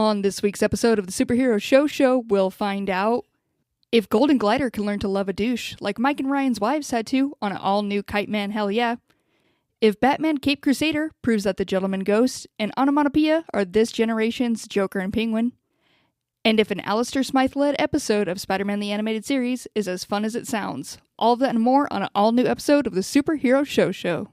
On this week's episode of the Superhero Show, we'll find out if Golden Glider can learn to love a douche like Mike and Ryan's wives had to on an all-new Kite Man Hell Yeah, if Batman Cape Crusader proves that the Gentleman Ghost and Onomatopoeia are this generation's Joker and Penguin, and if an Alistair Smythe-led episode of Spider-Man the Animated Series is as fun as it sounds. All of that and more on an all-new episode of the Superhero Show.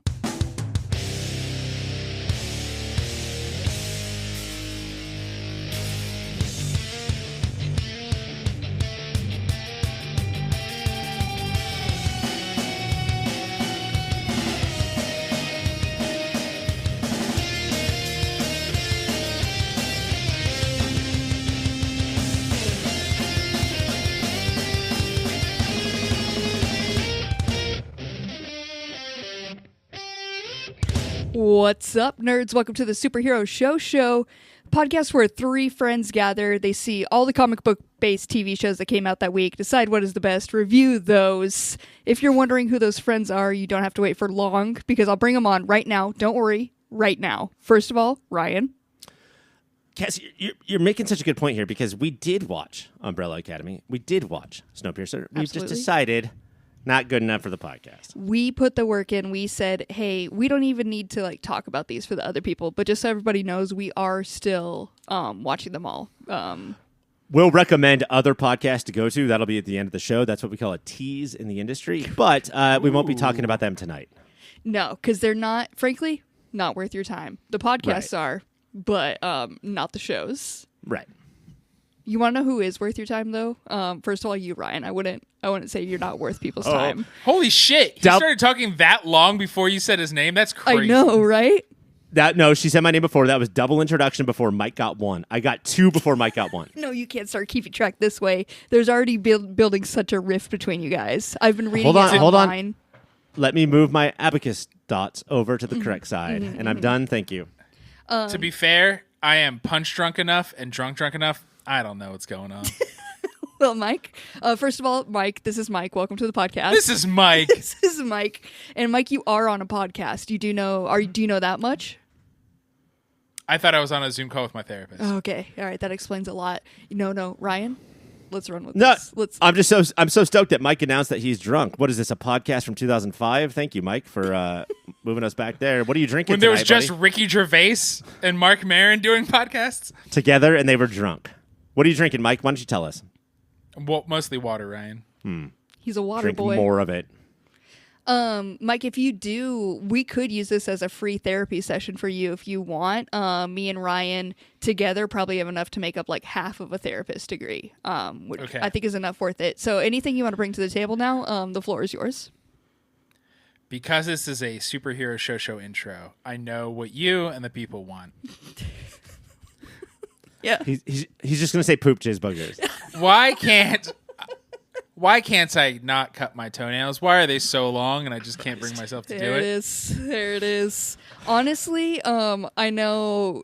What's up, nerds? Welcome to the Superhero Show, podcast where three friends gather. They see all the comic book-based TV shows that came out that week, decide what is the best, review those. If you're wondering who those friends are, you don't have to wait for long, because I'll bring them on right now. Don't worry, right now. First of all, Ryan. Cass, you're making such a good point here, because we did watch Umbrella Academy. We did watch Snowpiercer. We've just decided... not good enough for the podcast. We put the work in. We said, hey, we don't even need to talk about these for the other people, but just so everybody knows, we are still watching them all. We'll recommend other podcasts to go to. That'll be at the end of the show. That's what we call a tease in the industry. But we won't be talking about them tonight. No, because they're not, frankly, not worth your time. The podcasts are, but not the shows. Right. You want to know who is worth your time, though? First of all, you, Ryan. I wouldn't say you're not worth people's time. Holy shit. He started talking that long before you said his name? That's crazy. I know, right? No, she said my name before. That was double introduction before Mike got one. I got two before Mike got one. No, you can't start keeping track this way. There's already building such a rift between you guys. I've been reading Hold on. Let me move my abacus dots over to the correct side, and I'm done. Thank you. To be fair, I am punch drunk enough and drunk enough. I don't know what's going on. Well, Mike, first of all, Mike, this is Mike. Welcome to the podcast. This is Mike. This is Mike. And Mike, you are on a podcast. Do you know that much? I thought I was on a Zoom call with my therapist. Okay. All right. That explains a lot. No, Ryan, let's run with this. I'm so stoked that Mike announced that he's drunk. What is this, a podcast from 2005? Thank you, Mike, for moving us back there. What are you drinking when there was tonight, just Ricky Gervais and Mark Maron doing podcasts? Together, and they were drunk. What are you drinking, Mike? Why don't you tell us? Well, mostly water, Ryan. He's a water Drink boy. More of it. Mike, if you do, we could use this as a free therapy session for you if you want. Me and Ryan together probably have enough to make up half of a therapist degree, which I think is enough worth it. So anything you want to bring to the table now, the floor is yours. Because this is a Superhero Show intro, I know what you and the people want. Yeah. He's just going to say poop jizz boogers. Why can't I not cut my toenails? Why are they so long and I just can't bring myself to do it? There it is. Honestly, I know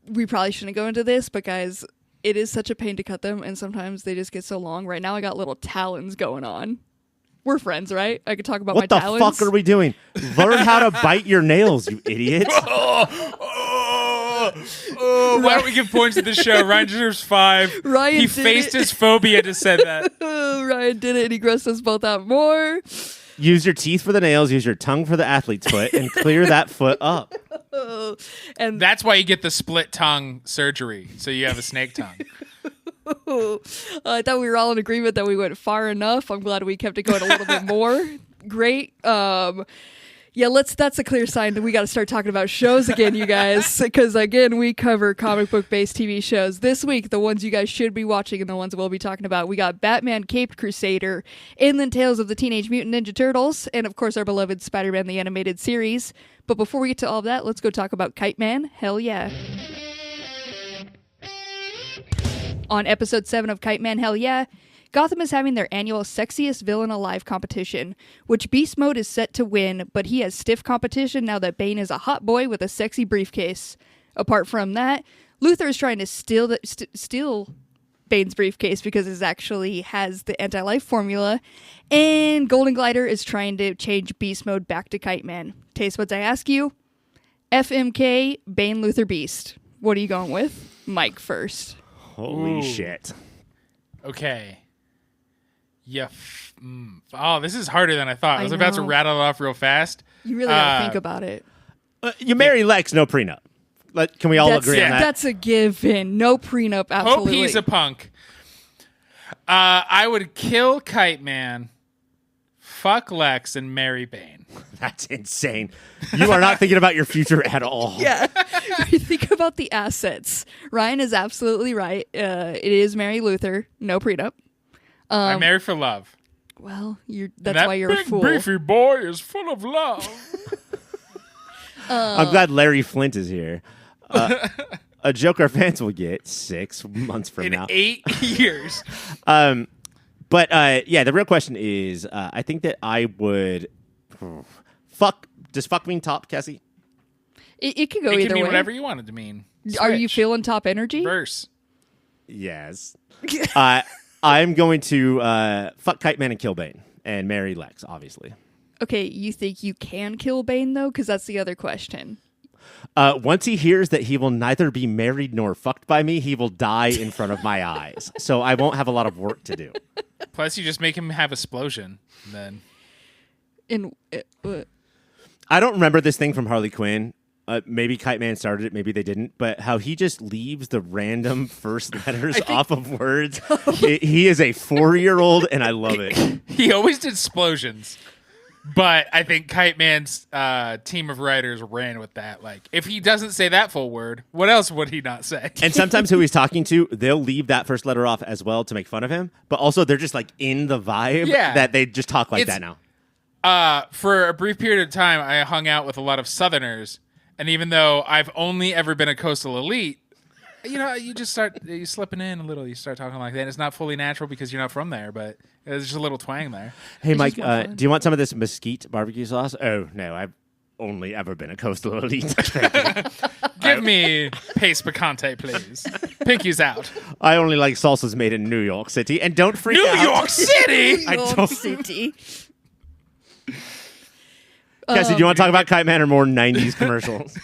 we probably shouldn't go into this, but guys, it is such a pain to cut them, and sometimes they just get so long. Right now I got little talons going on. We're friends, right? I could talk about my talons. What the fuck are we doing? Learn how to bite your nails, you idiots. Why don't we give points to the show? Ryan deserves 5. Ryan he faced his phobia to say that. Ryan did it, and he grossed us both out more. Use your teeth for the nails, use your tongue for the athlete's foot, and clear that foot up. And that's why you get the split tongue surgery, so you have a snake tongue. I thought we were all in agreement that we went far enough. I'm glad we kept it going a little bit more. Great. Yeah, that's a clear sign that we got to start talking about shows again, you guys, because again, we cover comic book based TV shows. This week, the ones you guys should be watching and the ones we'll be talking about, we got Batman Caped Crusader, Inland Tales of the Teenage Mutant Ninja Turtles, and of course our beloved Spider-Man the Animated Series. But before we get to all of that, let's go talk about Kite Man. Hell yeah. On episode 7 of Kite Man Hell Yeah, Gotham is having their annual Sexiest Villain Alive competition, which Beast Mode is set to win, but he has stiff competition now that Bane is a hot boy with a sexy briefcase. Apart from that, Luthor is trying to steal Bane's briefcase because it actually has the anti-life formula, and Golden Glider is trying to change Beast Mode back to Kite Man. Taste what I ask you? FMK, Bane, Luthor, Beast. What are you going with? Mike first. Holy shit. Okay. Yeah. Oh, this is harder than I thought. I was about to know. rattle it off real fast. You really gotta think about it. You marry Lex, no prenup. Can we all agree on that? That's a given. No prenup, absolutely. Hope he's a punk. I would kill Kite Man, fuck Lex, and marry Bane. That's insane. You are not thinking about your future at all. Yeah. Think about the assets. Ryan is absolutely right. It is Mary Luther, no prenup. I marry for love. Well, that's why you're a fool. That big beefy boy is full of love. I'm glad Larry Flint is here. A joke our fans will get 6 months from now. In 8 years. But the real question is, I think that I would fuck. Does fuck mean top, Cassie? It could go It either can mean way. whatever you want it to mean. Are you Switch. feeling top energy? Verse. Yes. I'm going to fuck Kite Man and kill Bane and marry Lex, obviously. Okay, you think you can kill Bane though? Because that's the other question. Once he hears that he will neither be married nor fucked by me, he will die in front of my eyes. So I won't have a lot of work to do. Plus, you just make him have explosion. Then I don't remember this thing from Harley Quinn. Maybe Kite Man started it, maybe they didn't. But how he just leaves the random first letters off of words. He is a 4-year-old, and I love it. he always did explosions. But I think Kite Man's team of writers ran with that. Like, if he doesn't say that full word, what else would he not say? And sometimes who he's talking to, they'll leave that first letter off as well to make fun of him. But also, they're just like in the vibe that they just talk like that now. For a brief period of time, I hung out with a lot of Southerners. And even though I've only ever been a coastal elite, you just start slipping in a little. You start talking like that. And it's not fully natural because you're not from there, but there's just a little twang there. Hey, Mike, do you want some of this mesquite barbecue sauce? Oh, no, I've only ever been a coastal elite. Give me paste picante, please. Pinky's out. I only like salsas made in New York City. And don't freak out. New York City! New York City. Cassie, do you want to talk about Kite Man or more 90s commercials?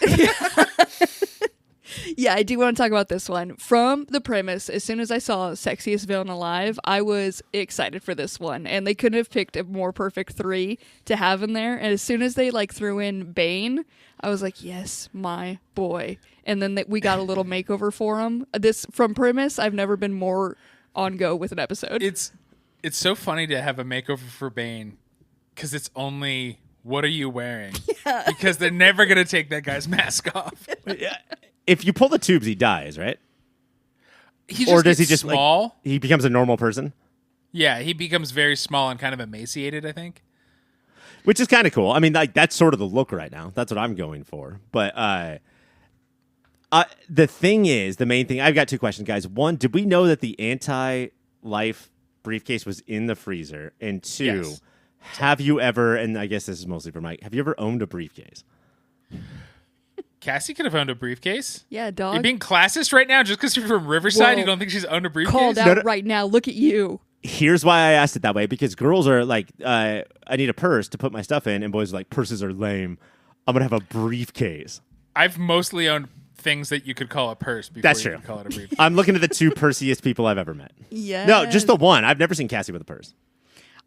Yeah, I do want to talk about this one. From the premise, as soon as I saw Sexiest Villain Alive, I was excited for this one. And they couldn't have picked a more perfect 3 to have in there. And as soon as they threw in Bane, I was like, yes, my boy. And then we got a little makeover for him. This, from premise, I've never been more on go with an episode. It's so funny to have a makeover for Bane because it's only, what are you wearing? Yeah. Because they're never going to take that guy's mask off. Yeah. If you pull the tubes, he dies, right? Or does he just small? He becomes a normal person? Yeah, he becomes very small and kind of emaciated, I think. Which is kind of cool. I mean, that's sort of the look right now. That's what I'm going for. But the thing is, the main thing, I've got 2 questions, guys. 1, did we know that the anti-life briefcase was in the freezer? And 2, yes. Have you ever, and I guess this is mostly for Mike, have you ever owned a briefcase? Cassie could have owned a briefcase. Yeah, dog. You're being classist right now just because you're from Riverside? Whoa. You don't think she's owned a briefcase? Called out right now. Look at you. Here's why I asked it that way, because girls are like, I need a purse to put my stuff in, and boys are like, purses are lame. I'm going to have a briefcase. I've mostly owned things that you could call a purse before That's you true. could call it a briefcase. I'm looking at the 2 pursiest people I've ever met. Yeah. No, just the one. I've never seen Cassie with a purse.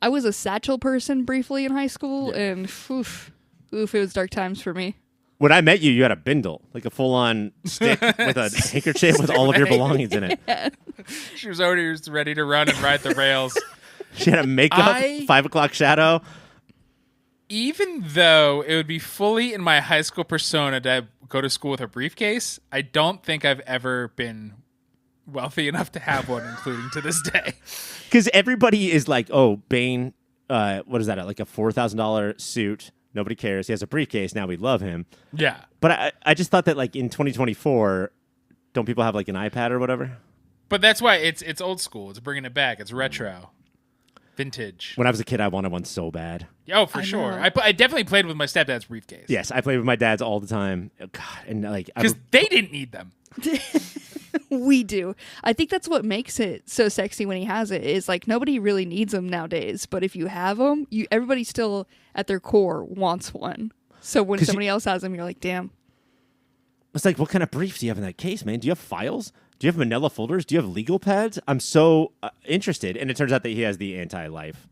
I was a satchel person briefly in high school, and oof, it was dark times for me. When I met you, you had a bindle, like a full-on stick with a handkerchief with all of your belongings in it. Yeah. She was already ready to run and ride the rails. She had a makeup, 5 o'clock shadow. Even though it would be fully in my high school persona to go to school with a briefcase, I don't think I've ever been wealthy enough to have one, including to this day. Because everybody is like, oh, Bane, what is that, like a $4,000 suit. Nobody cares. He has a briefcase. Now we love him. Yeah. But I just thought that like in 2024, don't people have like an iPad or whatever? But that's why it's old school. It's bringing it back. It's retro. Vintage. When I was a kid, I wanted one so bad. Oh, for sure. I definitely played with my stepdad's briefcase. Yes, I played with my dad's all the time. Oh, God, and like because they didn't need them. We do. I think that's what makes it so sexy when he has it. Is like nobody really needs them nowadays. But if you have them, everybody still at their core wants one. So when somebody else has them, you're like, damn. It's like, what kind of brief do you have in that case, man? Do you have files? Do you have manila folders? Do you have legal pads? I'm so interested. And it turns out that he has the anti-life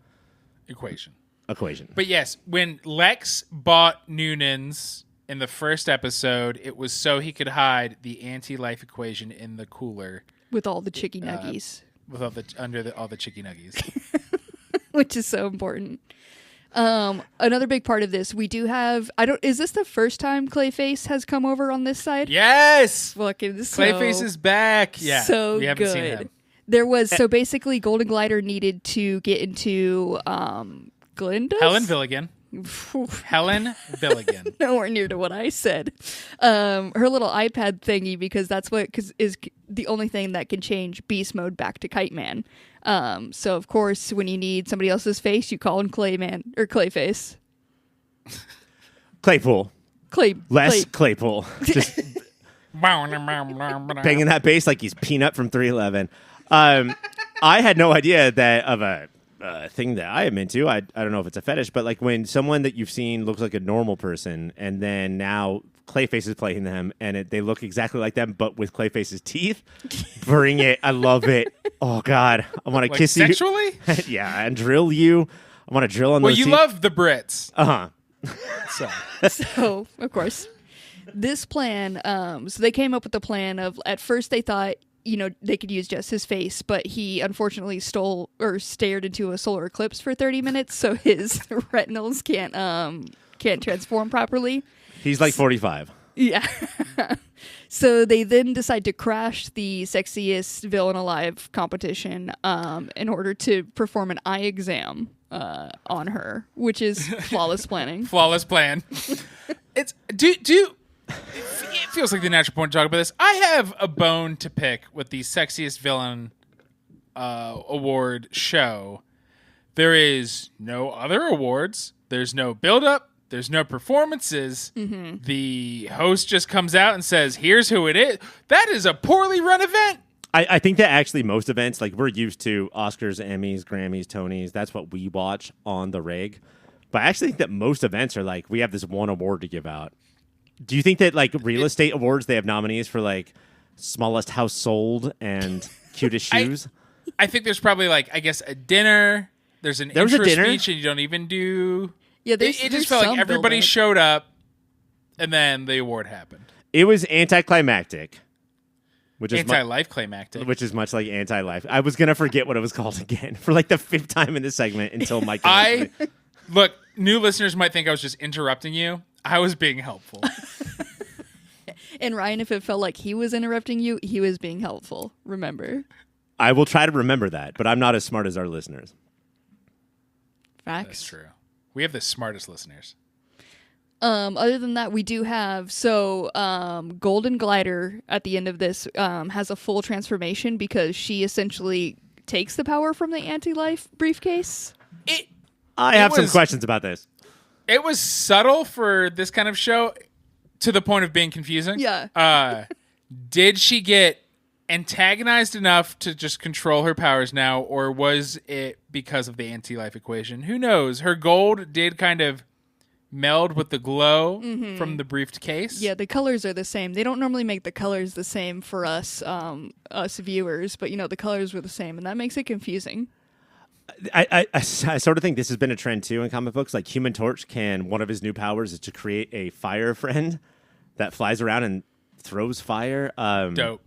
equation. But yes, when Lex bought Noonan's in the first episode, it was so he could hide the anti-life equation in the cooler with all the chicky nuggies. With all the chicky nuggies. Which is so important. Another big part of this, we do have. Is this the first time Clayface has come over on this side? Yes, fucking Clayface is back. Yeah, so we haven't good. seen him. There was basically Golden Glider needed to get into Glinda's? Helen Villigan. Helen Villigan. Nowhere near to what I said. Her little iPad thingy, because that's what is the only thing that can change Beast Mode back to Kite Man. So of course, when you need somebody else's face, you call in Clayman or Clayface. Claypool. Claypool. Just Banging that bass like he's Peanut from 311. I had no idea that of a thing that I am into. I don't know if it's a fetish, but like when someone that you've seen looks like a normal person, and then now Clayface is playing them, and they look exactly like them, but with Clayface's teeth. Bring it! I love it. Oh God, I want to kiss sexually? you. Yeah, and drill you. I want to drill on those. Well, you teeth. love the Brits. So of course, this plan. So they came up with the plan of. At first, they thought, they could use just his face, but he unfortunately stole or stared into a solar eclipse for 30 minutes, so his retinals can't transform properly. He's like 45. Yeah. So they then decide to crash the Sexiest Villain Alive competition in order to perform an eye exam on her, which is flawless planning. Flawless plan. It's it feels like the natural point to talk about this. I have a bone to pick with the Sexiest Villain award show. There is no other awards. There's no build-up. There's no performances. Mm-hmm. The host just comes out and says, here's who it is. That is a poorly run event. I think that actually most events, like we're used to Oscars, Emmys, Grammys, Tonys. That's what we watch on the rig. But I actually think that most events are like, we have this one award to give out. Do you think that like real estate awards, they have nominees for like smallest house sold and cutest shoes? I think there's probably like, I guess, a dinner. There's an intro speech and you don't even do... Yeah, it just felt like everybody showed up and then the award happened. It was anticlimactic. Which is anti-life climactic. Which is much like anti-life. I was going to forget what it was called again for like the 5th time in this segment until Mike... Look, new listeners might think I was just interrupting you. I was being helpful. And Ryan, if it felt like he was interrupting you, he was being helpful. Remember? I will try to remember that, but I'm not as smart as our listeners. Facts. That's true. We have the smartest listeners. Other than that, we do have Golden Glider at the end of this has a full transformation because she essentially takes the power from the anti-life briefcase. I have some questions about this. It was subtle for this kind of show to the point of being confusing. Yeah. Did she get antagonized enough to just control her powers now, or was it because of the anti-life equation? Who knows? Her gold did kind of meld with the glow from the briefed case. Yeah, the colors are the same. They don't normally make the colors the same for us viewers, but the colors were the same, and that makes it confusing. I sort of think this has been a trend too in comic books. Like Human Torch one of his new powers is to create a fire friend that flies around and throws fire. Dope.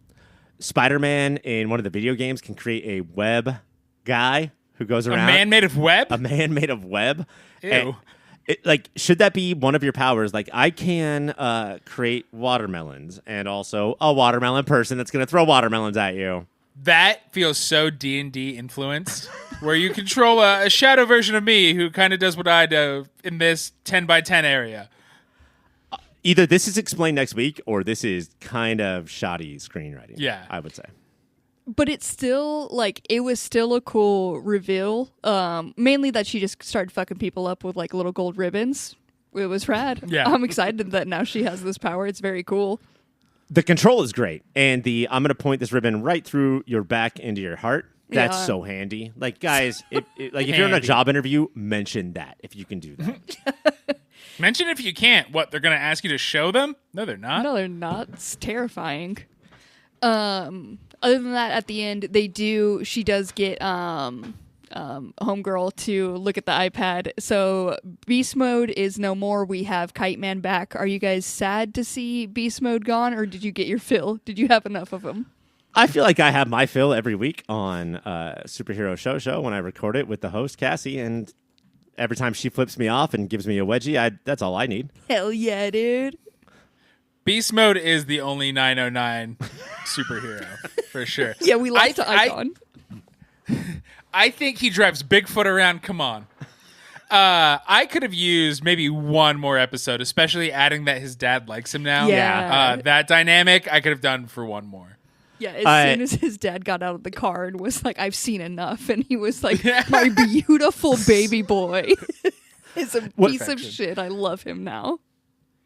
Spider-Man in one of the video games can create a web guy who goes around. A man made of web? A man made of web. Ew. Should that be one of your powers? Like, I can create watermelons and also a watermelon person that's going to throw watermelons at you. That feels so D&D influenced, where you control a shadow version of me who kind of does what I do in this 10 by 10 area. Either this is explained next week, or this is kind of shoddy screenwriting. Yeah. I would say. But it's still, it was still a cool reveal. Mainly that she just started fucking people up with, little gold ribbons. It was rad. Yeah. I'm excited that now she has this power. It's very cool. The control is great. And I'm going to point this ribbon right through your back into your heart. That's so handy. Guys, if you're in a job interview, mention that if you can do that. Mention if you can't. What, they're going to ask you to show them? No, they're not. No, they're not. It's terrifying. Other Other than that, at the end, she does get Homegirl to look at the iPad. So Beast Mode is no more. We have Kite Man back. Are you guys sad to see Beast Mode gone, or did you get your fill? Did you have enough of him? I feel like I have my fill every week on Superhero Show when I record it with the host, Cassie, and every time she flips me off and gives me a wedgie, that's all I need. Hell yeah, dude. Beast Mode is the only 909 superhero, for sure. Yeah, we like to Icon. I think he drives Bigfoot around. Come on. I could have used maybe one more episode, especially adding that his dad likes him now. Yeah. That dynamic I could have done for one more. Yeah, as soon as his dad got out of the car and was like, I've seen enough. And he was like, my beautiful baby boy is a piece of shit. I love him now.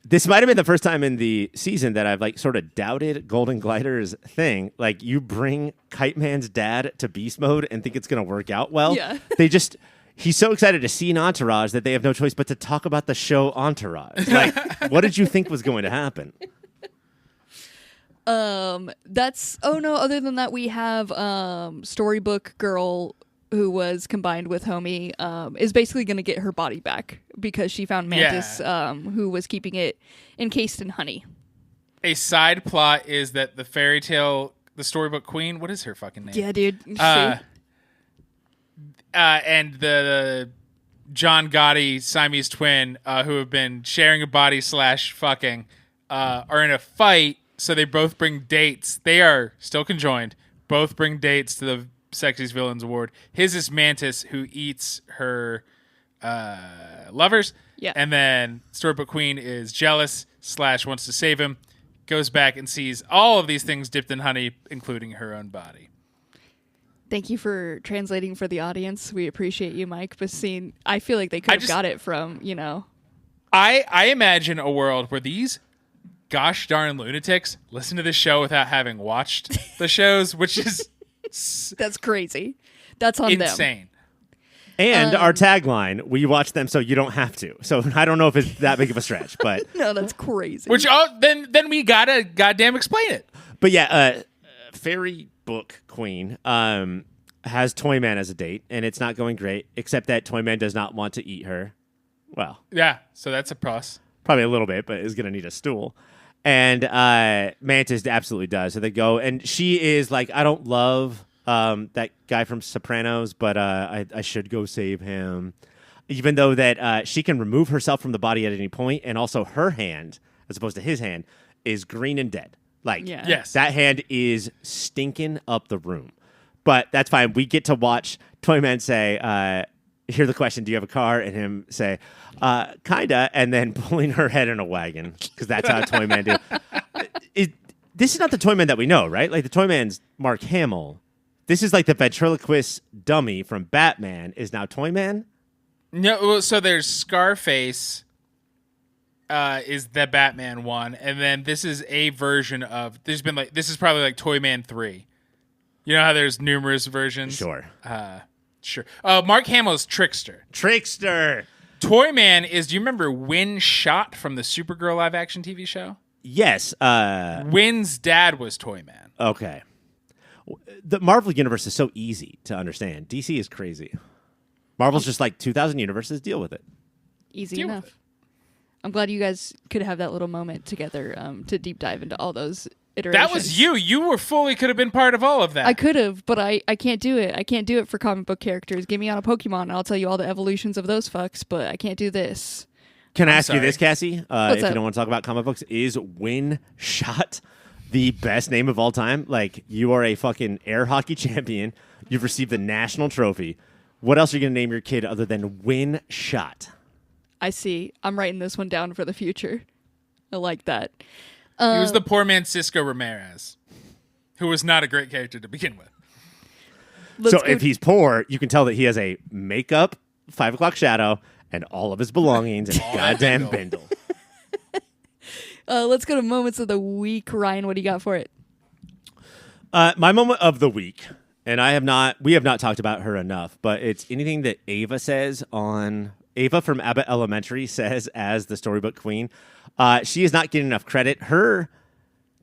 This might have been the first time in the season that I've like sort of doubted Golden Glider's thing. Like, you bring Kite Man's dad to Beast Mode and think it's going to work out well. Yeah. He's so excited to see an Entourage that they have no choice but to talk about the show Entourage. Like, what did you think was going to happen? Other than that, we have Storybook Girl, who was combined with Homie, is basically going to get her body back because she found Mantis, who was keeping it encased in honey. A side plot is that the fairy tale, the Storybook Queen, what is her fucking name? Yeah, dude. And the John Gotti Siamese twin, who have been sharing a body / fucking, are in a fight. So they both bring dates. They are still conjoined. Both bring dates to the Sexiest Villains Award. His is Mantis, who eats her lovers. Yeah. And then Storybook Queen is jealous / wants to save him. Goes back and sees all of these things dipped in honey, including her own body. Thank you for translating for the audience. We appreciate you, Mike. But I feel like they could have got it from, I imagine a world where these gosh darn lunatics listen to this show without having watched the shows, which is that's crazy. That's on insane. And our tagline, we watch them so you don't have to. So I don't know if it's that big of a stretch, but no, that's crazy. Which then we gotta goddamn explain it. But yeah, Fairy Book Queen has Toyman as a date, and it's not going great, except that Toyman does not want to eat her. Well, yeah, so that's a plus. Probably a little bit, but is going to need a stool. And Mantis absolutely does. So they go, and she is like, I don't love that guy from Sopranos, but I should go save him. Even though that she can remove herself from the body at any point, and also her hand, as opposed to his hand, is green and dead. Like, yes, that hand is stinking up the room. But that's fine. We get to watch Toyman say, hear the question, do you have a car? And him say, kinda, and then pulling her head in a wagon, because that's how Toyman do. This is not the Toyman that we know, right? Like, the Toyman's Mark Hamill. This is like the ventriloquist dummy from Batman is now Toyman? No, so there's Scarface is the Batman one, and then this is a version of, this is probably like Toyman 3. You know how there's numerous versions? Sure. Sure. Mark Hamill's Trickster. Toyman is, do you remember Win Shot from the Supergirl live action TV show? Yes. Win's dad was Toyman. Okay. The Marvel universe is so easy to understand. DC is crazy. Marvel's just like 2,000 universes, deal with it. Easy enough. I'm glad you guys could have that little moment together to deep dive into all those iterations. That was you. You were could have been part of all of that. I could have, but I can't do it. I can't do it for comic book characters. Get me on a Pokemon, and I'll tell you all the evolutions of those fucks, but I can't do this. Can I ask you this, Cassie? If up? you don't want to talk about comic books, is Win Shot the best name of all time? Like, you are a fucking air hockey champion. You've received the national trophy. What else are you going to name your kid other than Win Shot? I see. I'm writing this one down for the future. I like that. He was the poor man Cisco Ramirez, who was not a great character to begin with. So if he's poor, you can tell that he has a makeup, 5 o'clock shadow, and all of his belongings in a goddamn bindle. Let's go to moments of the week. Ryan, what do you got for it? My moment of the week, and we have not talked about her enough, but it's anything that Ava says Ava from Abbott Elementary says as the Storybook Queen. She is not getting enough credit. Her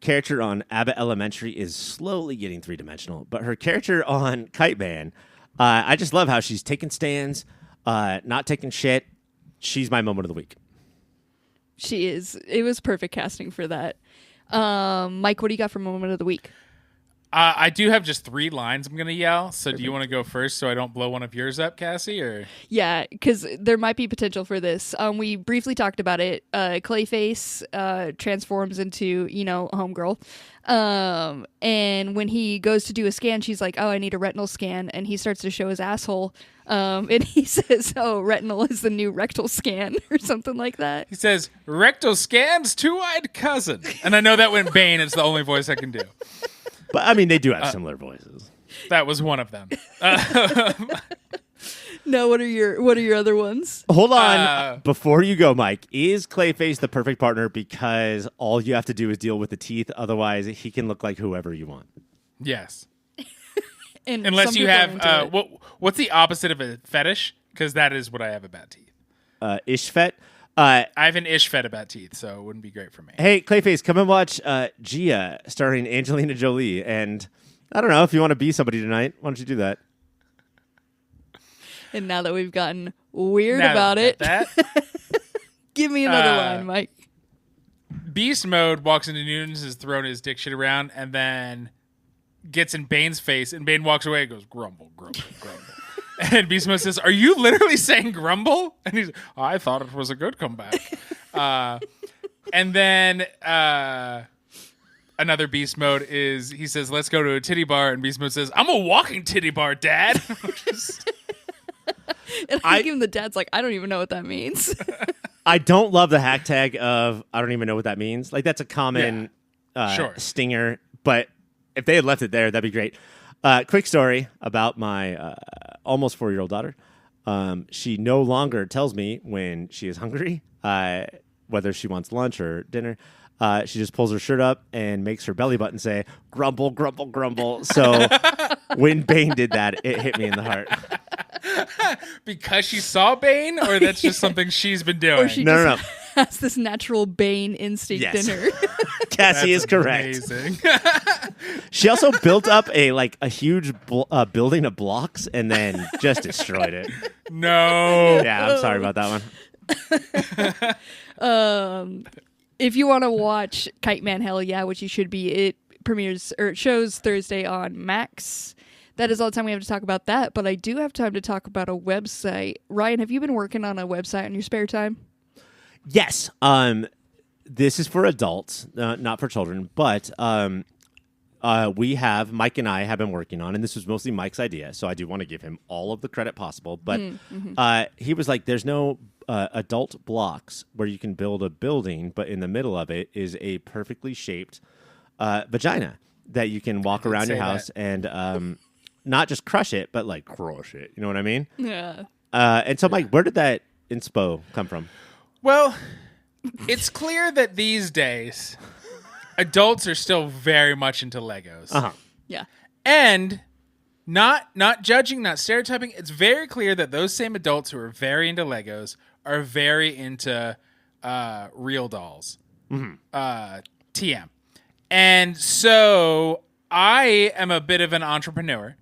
character on Abbott Elementary is slowly getting three-dimensional, but her character on Kite Man, I just love how she's taking stands, not taking shit. She's my moment of the week. She is. It was perfect casting for that. Mike, what do you got for moment of the week? I do have just 3 lines I'm going to yell. So do you want to go first so I don't blow one of yours up, Cassie? Or Yeah, because there might be potential for this. We briefly talked about it. Clayface transforms into, homegirl. And when he goes to do a scan, she's like, oh, I need a retinal scan. And he starts to show his asshole. And he says, oh, retinal is the new rectal scan or something like that. he says, rectal scans, two-eyed cousin. And I know that went Bane. It's the only voice I can do. But I mean, they do have similar voices. That was one of them. No, what are your other ones? Hold on. Before you go, Mike, is Clayface the perfect partner because all you have to do is deal with the teeth? Otherwise, he can look like whoever you want. Yes. And Unless you have, into it. what's the opposite of a fetish? Because that is what I have about teeth. Ishvet. I have an ishfet about teeth, so it wouldn't be great for me. Hey, Clayface, come and watch Gia starring Angelina Jolie. And I don't know, if you want to be somebody tonight, why don't you do that? And now that we've gotten weird Now about it, that give me another line, Mike. Beast Mode walks into Newton's, is throwing his dick shit around, and then gets in Bane's face, and Bane walks away and goes, grumble, grumble, grumble. And Beast Mode says, are you literally saying grumble? And he's I thought it was a good comeback. And then another Beast Mode is, he says, let's go to a titty bar. And Beast Mode says, I'm a walking titty bar, Dad. And I give him the dad's like, I don't even know what that means. I don't love the hack tag of I don't even know what that means. Like, that's a common Sure. stinger, but if they had left it there, that'd be great. Quick story about my almost 4-year-old daughter. She no longer tells me when she is hungry, whether she wants lunch or dinner. She just pulls her shirt up and makes her belly button say, grumble, grumble, grumble. So when Bane did that, it hit me in the heart. Because she saw Bane, or that's just something she's been doing? Or she No. has this natural Bane instinct Yes. in her. Cassie is correct. Amazing. She also built up a huge building of blocks and then just destroyed it. No. Yeah, I'm sorry about that one. If you want to watch Kite Man, hell yeah, which you should be. It premieres or it shows Thursday on Max. That is all the time we have to talk about that, but I do have time to talk about a website. Ryan, have you been working on a website in your spare time? Yes. This is for adults, not for children, but Mike and I have been working on, and this was mostly Mike's idea, so I do want to give him all of the credit possible, but he was like, there's no adult blocks where you can build a building, but in the middle of it is a perfectly shaped vagina that you can walk around your house and not just crush it, but like crush it. You know what I mean? Yeah. And so, Mike, where did that inspo come from? Well, it's clear that these days adults are still very much into Legos. Uh-huh. Yeah. And not judging, not stereotyping, it's very clear that those same adults who are very into Legos are very into real dolls. TM. And so I am a bit of an entrepreneur.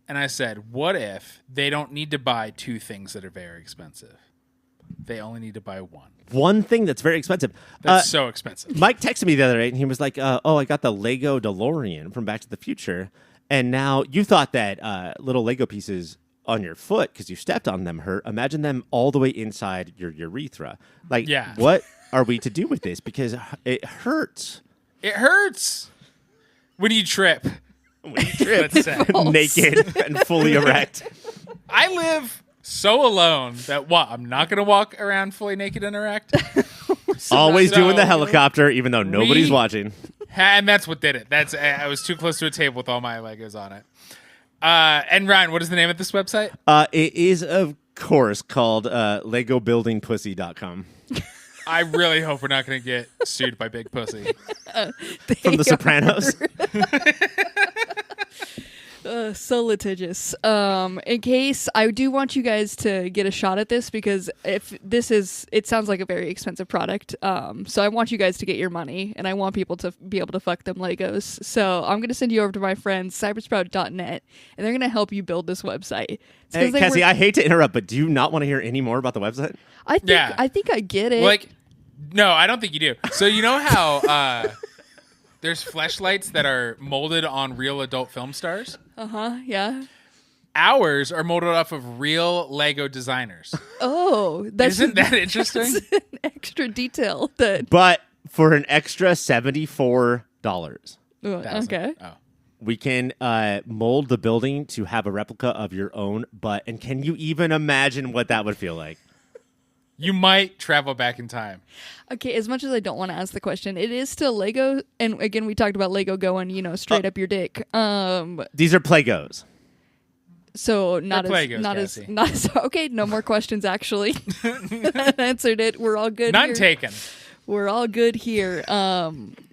And I said, what if they don't need to buy 2 things that are very expensive? They only need to buy 1. One thing that's very expensive. That's so expensive. Mike texted me the other day, and he was like, oh, I got the Lego DeLorean from Back to the Future. And now you thought that little Lego pieces on your foot, because you stepped on them, hurt. Imagine them all the way inside your urethra. Like, what are we to do with this? Because it hurts. It hurts when you trip. When you trip, Let's say. naked and fully erect. I live so alone that I'm not going to walk around fully naked and erect. Always doing the helicopter, even though nobody's watching. And that's what did it. I was too close to a table with all my Legos on it. And Ryan, what is the name of this website? It is, of course, called LegoBuildingPussy.com. I really hope we're not going to get sued by Big Pussy. From The Sopranos. So litigious. In case I do want you guys to get a shot at this because it sounds like a very expensive product. So I want you guys to get your money and I want people to be able to fuck them Legos. So I'm going to send you over to my friends, cybersprout.net, and they're going to help you build this website. Hey, Cassie, I hate to interrupt, but do you not want to hear any more about the website? I think I get it. Like, no, I don't think you do. So you know how there's fleshlights that are molded on real adult film stars? Yeah. Ours are molded off of real Lego designers. Oh, isn't that interesting? That's an extra detail. But for an extra $74, okay. Oh. we can mold the building to have a replica of your own butt. And can you even imagine what that would feel like? You might travel back in time. Okay, as much as I don't want to ask the question, it is still Lego. And again, we talked about Lego going, straight up your dick. These are Play-Gos. So not Play-Gos, as okay. No more questions. Actually, answered it. We're all good. None here. taken. We're all good here.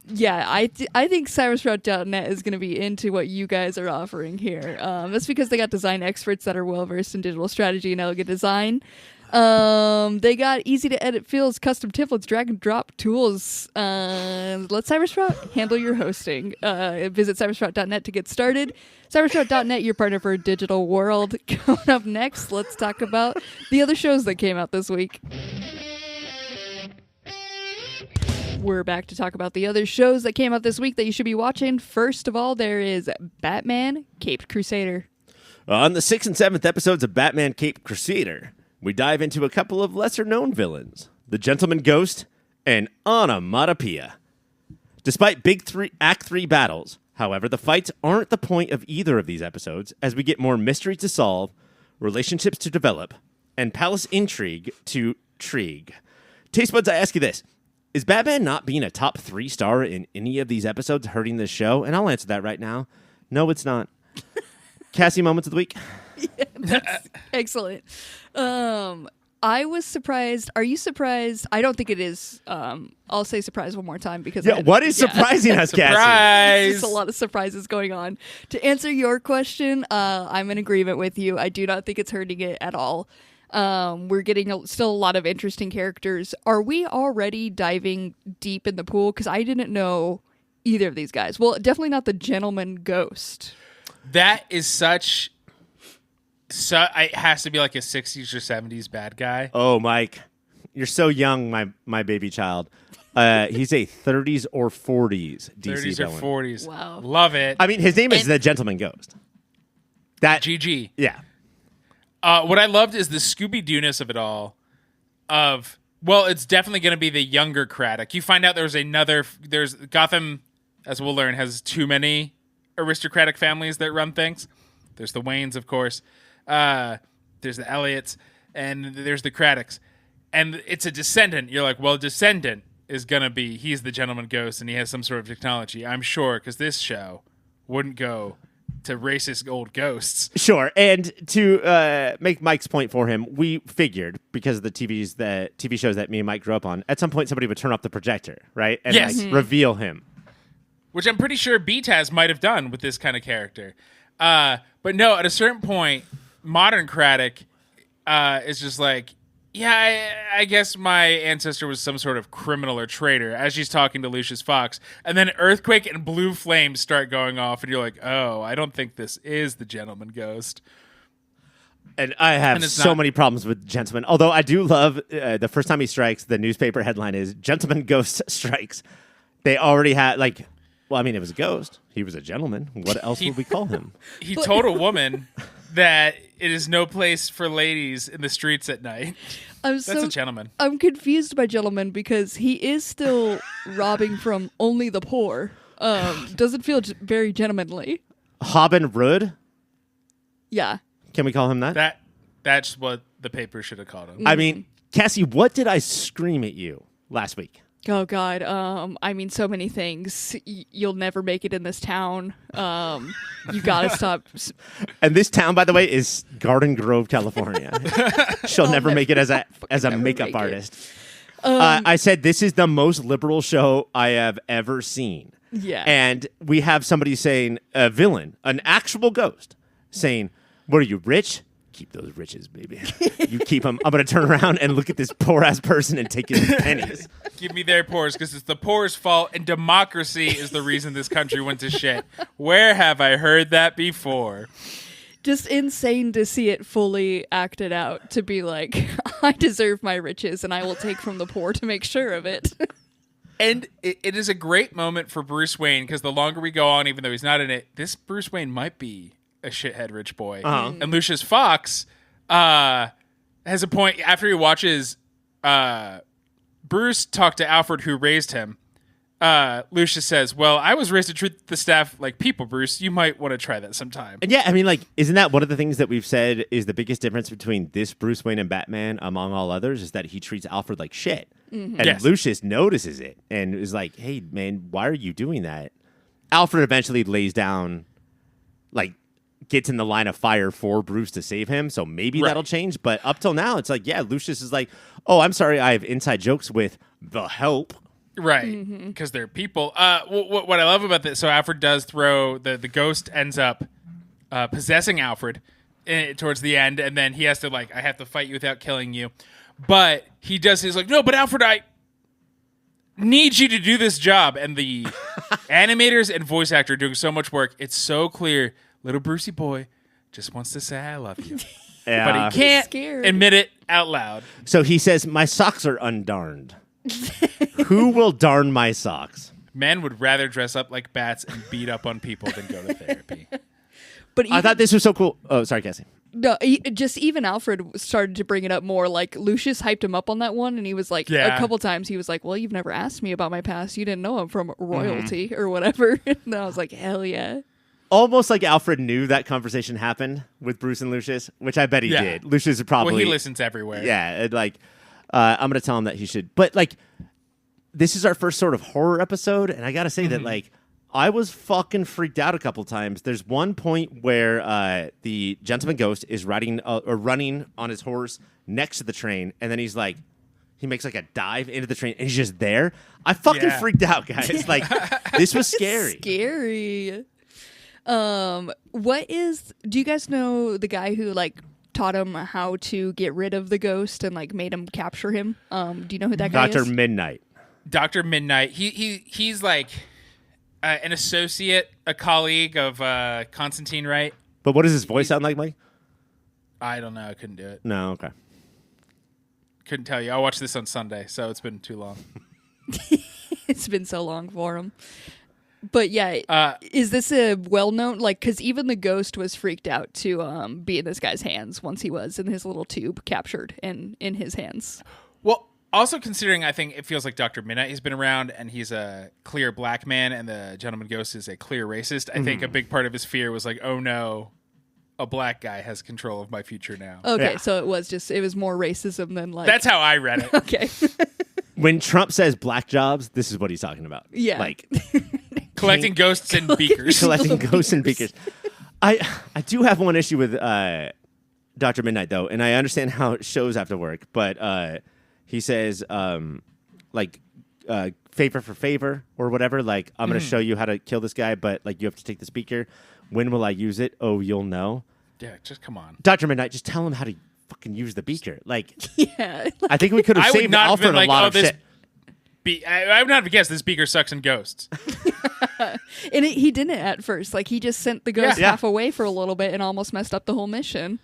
Yeah, I think cybersprout.net is going to be into what you guys are offering here. That's because they got design experts that are well versed in digital strategy and elegant design. They got easy to edit fields, custom templates, drag and drop tools. Let Cybersprout handle your hosting. Visit cybersprout.net to get started. Cybersprout.net, your partner for a digital world. Coming up next, let's talk about the other shows that came out this week. We're back to talk about the other shows that came out this week that you should be watching. First of all, there is Batman Caped Crusader. On the 6th and 7th episodes of Batman Caped Crusader, we dive into a couple of lesser-known villains, the Gentleman Ghost and Onomatopoeia. Despite Act 3 battles, however, the fights aren't the point of either of these episodes, as we get more mysteries to solve, relationships to develop, and palace intrigue to trigue. Taste buds, I ask you this. Is Batman not being a top 3 star in any of these episodes hurting this show? And I'll answer that right now. No, it's not. Cassie, moments of the week? Yeah, that's excellent. I was surprised. Are you surprised? I don't think it is. I'll say surprise one more time because what is surprising us, Cassie? Surprise! There's a lot of surprises going on. To answer your question, I'm in agreement with you. I do not think it's hurting it at all. We're getting still a lot of interesting characters. Are we already diving deep in the pool? Because I didn't know either of these guys. Well, definitely not the Gentleman Ghost. That is such... it has to be like a 60s or 70s bad guy. Oh, Mike, you're so young, my baby child. He's a 30s or 40s DC 30s villain. or 40s. Wow. Love it. I mean, his name is the Gentleman Ghost. That GG. Yeah. What I loved is the Scooby-Doo-ness of it all. It's definitely going to be the younger Craddock. You find out there's Gotham, as we'll learn, has too many aristocratic families that run things. There's the Waynes, of course. There's the Elliots, and there's the Craddocks. And it's a descendant. You're like, well, descendant is going to be, he's the Gentleman Ghost, and he has some sort of technology. I'm sure, because this show wouldn't go to racist old ghosts. Sure, and to make Mike's point for him, we figured, because of the TV shows that me and Mike grew up on, at some point somebody would turn off the projector, right? And Yes. reveal him. Which I'm pretty sure BTAS might have done with this kind of character. But no, at a certain point, modern Craddock is just like, I guess my ancestor was some sort of criminal or traitor, as she's talking to Lucius Fox. And then earthquake and blue flames start going off, and you're like, oh, I don't think this is the Gentleman Ghost. And I have so many problems with Gentleman. Although I do love the first time he strikes, the newspaper headline is Gentleman Ghost Strikes. They already had, it was a ghost. He was a gentleman. What else would we call him? He told a woman that it is no place for ladies in the streets at night. That's a gentleman. I'm confused by Gentleman because he is still robbing from only the poor. Doesn't feel very gentlemanly. Robin Hood? Yeah. Can we call him that? That's what the paper should have called him. I mean, Cassie, what did I scream at you last week? Oh, God. So many things. You'll never make it in this town. You gotta stop. And this town, by the way, is Garden Grove, California. She'll never make it as a makeup artist. I said, this is the most liberal show I have ever seen. Yeah. And we have somebody saying, a villain, an actual ghost, saying, what are you, rich? Keep those riches, baby. You keep them. I'm going to turn around and look at this poor-ass person and take his pennies. Give me their poors, because it's the poor's fault, and democracy is the reason this country went to shit. Where have I heard that before? Just insane to see it fully acted out, to be like, I deserve my riches, and I will take from the poor to make sure of it. And it is a great moment for Bruce Wayne, because the longer we go on, even though he's not in it, this Bruce Wayne might be a shithead rich boy. And Lucius Fox has a point after he watches Bruce talk to Alfred, who raised him. Lucius says, well, I was raised to treat the staff like people, Bruce. You might want to try that sometime. And yeah, I mean, like, isn't that one of the things that we've said is the biggest difference between this Bruce Wayne and Batman, among all others, is that he treats Alfred like shit. And Yes. Lucius notices it and is like, hey, man, why are you doing that? Alfred eventually lays down, like, gets in the line of fire for Bruce to save him, so maybe that'll change. But up till now, it's like, yeah, Lucius is like, oh, I'm sorry, I have inside jokes with the help. Right, because they're people. What I love about this, so Alfred does throw, the ghost ends up possessing Alfred towards the end, and then he has to, like, I have to fight you without killing you. But he's like, no, but Alfred, I need you to do this job. And the animators and voice actor are doing so much work. It's so clear. Little Brucey boy just wants to say I love you. But he can't admit it out loud. So he says, my socks are undarned. Who will darn my socks? Men would rather dress up like bats and beat up on people than go to therapy. But I thought this was so cool. Oh, sorry, Cassie. No, just even Alfred started to bring it up more. Like, Lucius hyped him up on that one, and he was like, a couple times, he was like, well, you've never asked me about my past. You didn't know I'm from royalty or whatever. And I was like, hell yeah. Almost like Alfred knew that conversation happened with Bruce and Lucius, which I bet he did. Lucius is probably... Well, he listens everywhere. Yeah, I'm going to tell him that he should... But, like, this is our first sort of horror episode, and I got to say that, like, I was fucking freaked out a couple times. There's one point where the gentleman ghost is riding or running on his horse next to the train, and then he's like, he makes like a dive into the train, and he's just there. I fucking freaked out, guys. Like, this was scary. Scary. Do you guys know the guy who, like, taught him how to get rid of the ghost and, like, made him capture him? Do you know who that guy is? Dr. Midnight. Dr. Midnight. He's like an associate, a colleague of Constantine, right? But what does his voice sound like, Mike? I don't know. I couldn't do it. No, okay. Couldn't tell you. I'll watch this on Sunday, so it's been too long. It's been so long for him. But yeah, is this a well-known, like, because even the ghost was freaked out to be in this guy's hands once he was in his little tube captured and in his hands. Well, also considering, I think it feels like Dr. Midnight has been around and he's a clear black man and the gentleman ghost is a clear racist. I think a big part of his fear was like, oh no, a black guy has control of my future now. Okay, Yeah. so it was more racism than like... That's how I read it. Okay. When Trump says black jobs, this is what he's talking about. Yeah. Like... Collecting ghosts and beakers. Collecting ghosts and beakers. I do have one issue with Dr. Midnight, though, and I understand how shows have to work, but he says, favor for favor or whatever, like, I'm going to show you how to kill this guy, but, like, you have to take the speaker. When will I use it? Oh, you'll know. Yeah, just come on. Dr. Midnight, just tell him how to fucking use the beaker. Like, Yeah. I think we could have I would saved not have Alfred been like, a lot oh, of this shit. I would not have guessed this beaker sucks in ghosts. And he didn't at first. Like, he just sent the ghost Yeah. half away for a little bit and almost messed up the whole mission.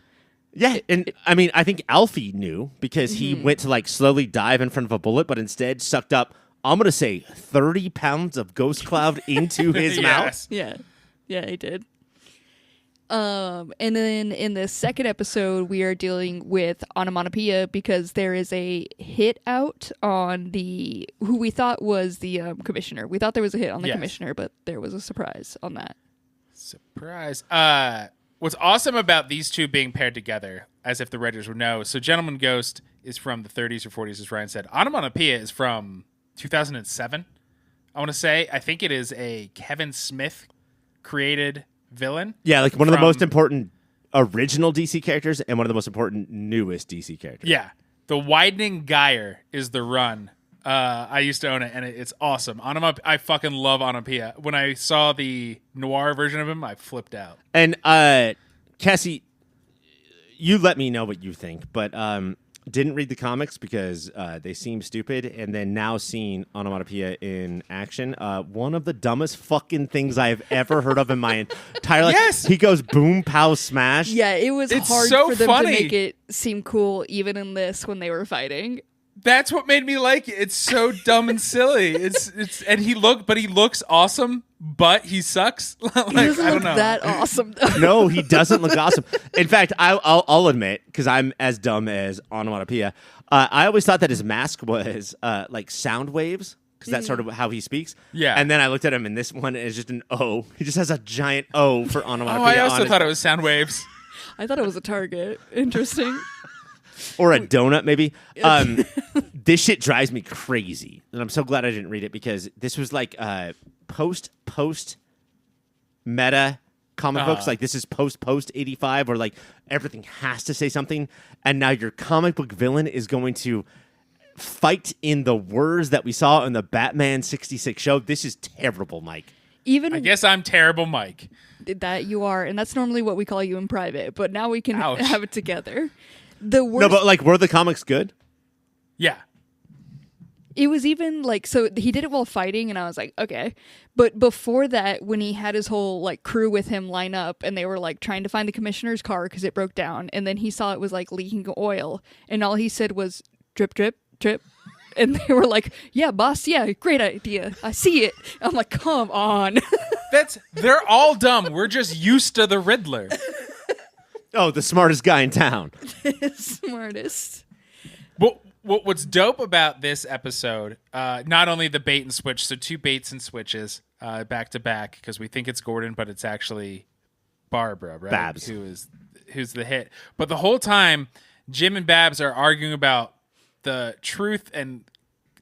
Yeah, and I mean, I think Alfie knew because he went to like slowly dive in front of a bullet, but instead sucked up, I'm going to say 30 pounds of ghost cloud into his mouth. Yes. Yeah. Yeah, he did. And then in the second episode, we are dealing with onomatopoeia because there is a hit out on who we thought was the commissioner. We thought there was a hit on the commissioner, but there was a surprise on that. Surprise. What's awesome about these two being paired together, as if the writers would know, so Gentleman Ghost is from the 30s or 40s, as Ryan said. Onomatopoeia is from 2007, I want to say. I think it is a Kevin Smith created villain. Yeah, like one of the most important original DC characters and one of the most important newest DC characters. Yeah. The Widening Gyre is the run I used to own it, and it's awesome. I fucking love Onomatopoeia. When I saw the noir version of him, I flipped out. And Cassie, you let me know what you think, but didn't read the comics because they seem stupid, and then now seeing Onomatopoeia in action, one of the dumbest fucking things I have ever heard of in my entire life. Yes! He goes boom, pow, smash. Yeah, it was It's hard so for them funny. to make it seem cool, even in this when they were fighting. That's what made me like it. It's so dumb and silly. And he looks awesome, but he sucks. He doesn't I don't look know. that awesome, though. No, he doesn't look awesome. In fact, I'll admit, because I'm as dumb as Onomatopoeia, I always thought that his mask was like sound waves, because that's sort of how he speaks. Yeah. And then I looked at him, and this one is just an O. He just has a giant O for Onomatopoeia. Oh, I on also it. thought it was sound waves. I thought it was a target. Interesting. Or a donut, maybe. This shit drives me crazy, and I'm so glad I didn't read it, because this was like post meta comic books. Like, this is post 85, where like everything has to say something, and now your comic book villain is going to fight in the words that we saw in the Batman 66 show. This is terrible, Mike. Even I guess I'm terrible, Mike. that you are, and that's normally what we call you in private, but now we can Ouch. have it together. The worst. No, but like, were the comics good? Yeah. It was even like, so he did it while fighting, and I was like, okay. But before that, when he had his whole like crew with him line up, and they were like trying to find the commissioner's car because it broke down, and then he saw it was like leaking oil, and all he said was drip, drip, drip. And they were like, yeah, boss, yeah, great idea. I see it. I'm like, come on. They're all dumb. We're just used to the Riddler. Oh, the smartest guy in town. Smartest. What's dope about this episode, not only the bait and switch, so 2 baits and switches back to back, because we think it's Gordon, but it's actually Barbara, right? Babs. Who's the hit. But the whole time, Jim and Babs are arguing about the truth and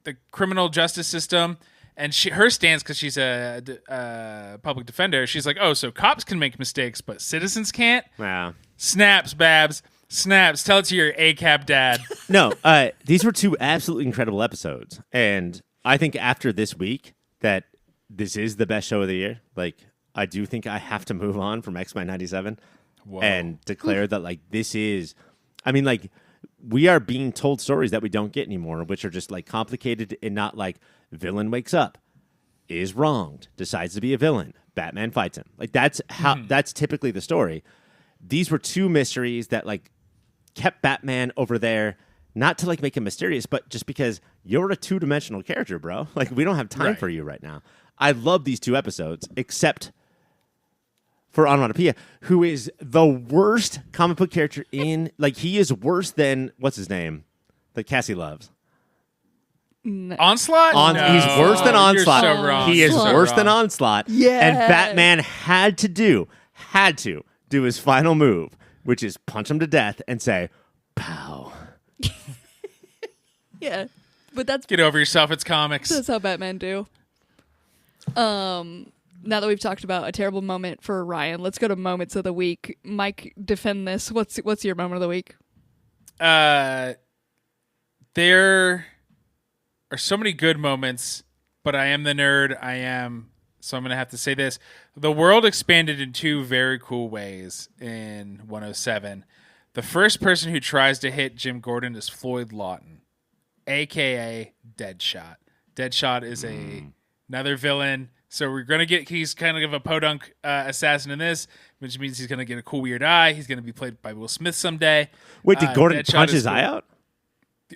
the criminal justice system. And her stance, because she's a public defender, she's like, oh, so cops can make mistakes, but citizens can't? Wow. Snaps, Babs. Snaps. Tell it to your ACAB dad. No, these were 2 absolutely incredible episodes. And I think after this week that this is the best show of the year. Like, I do think I have to move on from X-Men 97 and declare that, like, this is, I mean, like, we are being told stories that we don't get anymore, which are just, like, complicated and not like villain wakes up, is wronged, decides to be a villain, Batman fights him. Like, that's how, that's typically the story. These were 2 mysteries that, like, kept Batman over there, not to like make him mysterious, but just because you're a 2-dimensional character, bro. Like, we don't have time for you right now. I love these 2 episodes, except for Onomatopoeia, who is the worst comic book character in, like, he is worse than, what's his name, that Cassie loves. Onslaught? No. He's worse than Onslaught. You're so wrong. He is So worse wrong. than Onslaught. Yeah. And Batman had to do his final move, which is punch him to death and say, pow. Yeah. But that's Get over yourself. It's comics. That's how Batman do. Now that we've talked about a terrible moment for Ryan, let's go to moments of the week. Mike, defend this. What's your moment of the week? There are so many good moments, but I am the nerd. So I'm going to have to say this. The world expanded in 2 very cool ways in 107. The first person who tries to hit Jim Gordon is Floyd Lawton, a.k.a. Deadshot. Deadshot is another villain. So we're going to get, he's kind of a podunk assassin in this, which means he's going to get a cool weird eye. He's going to be played by Will Smith someday. Wait, did Gordon Deadshot punch is his cool. eye out?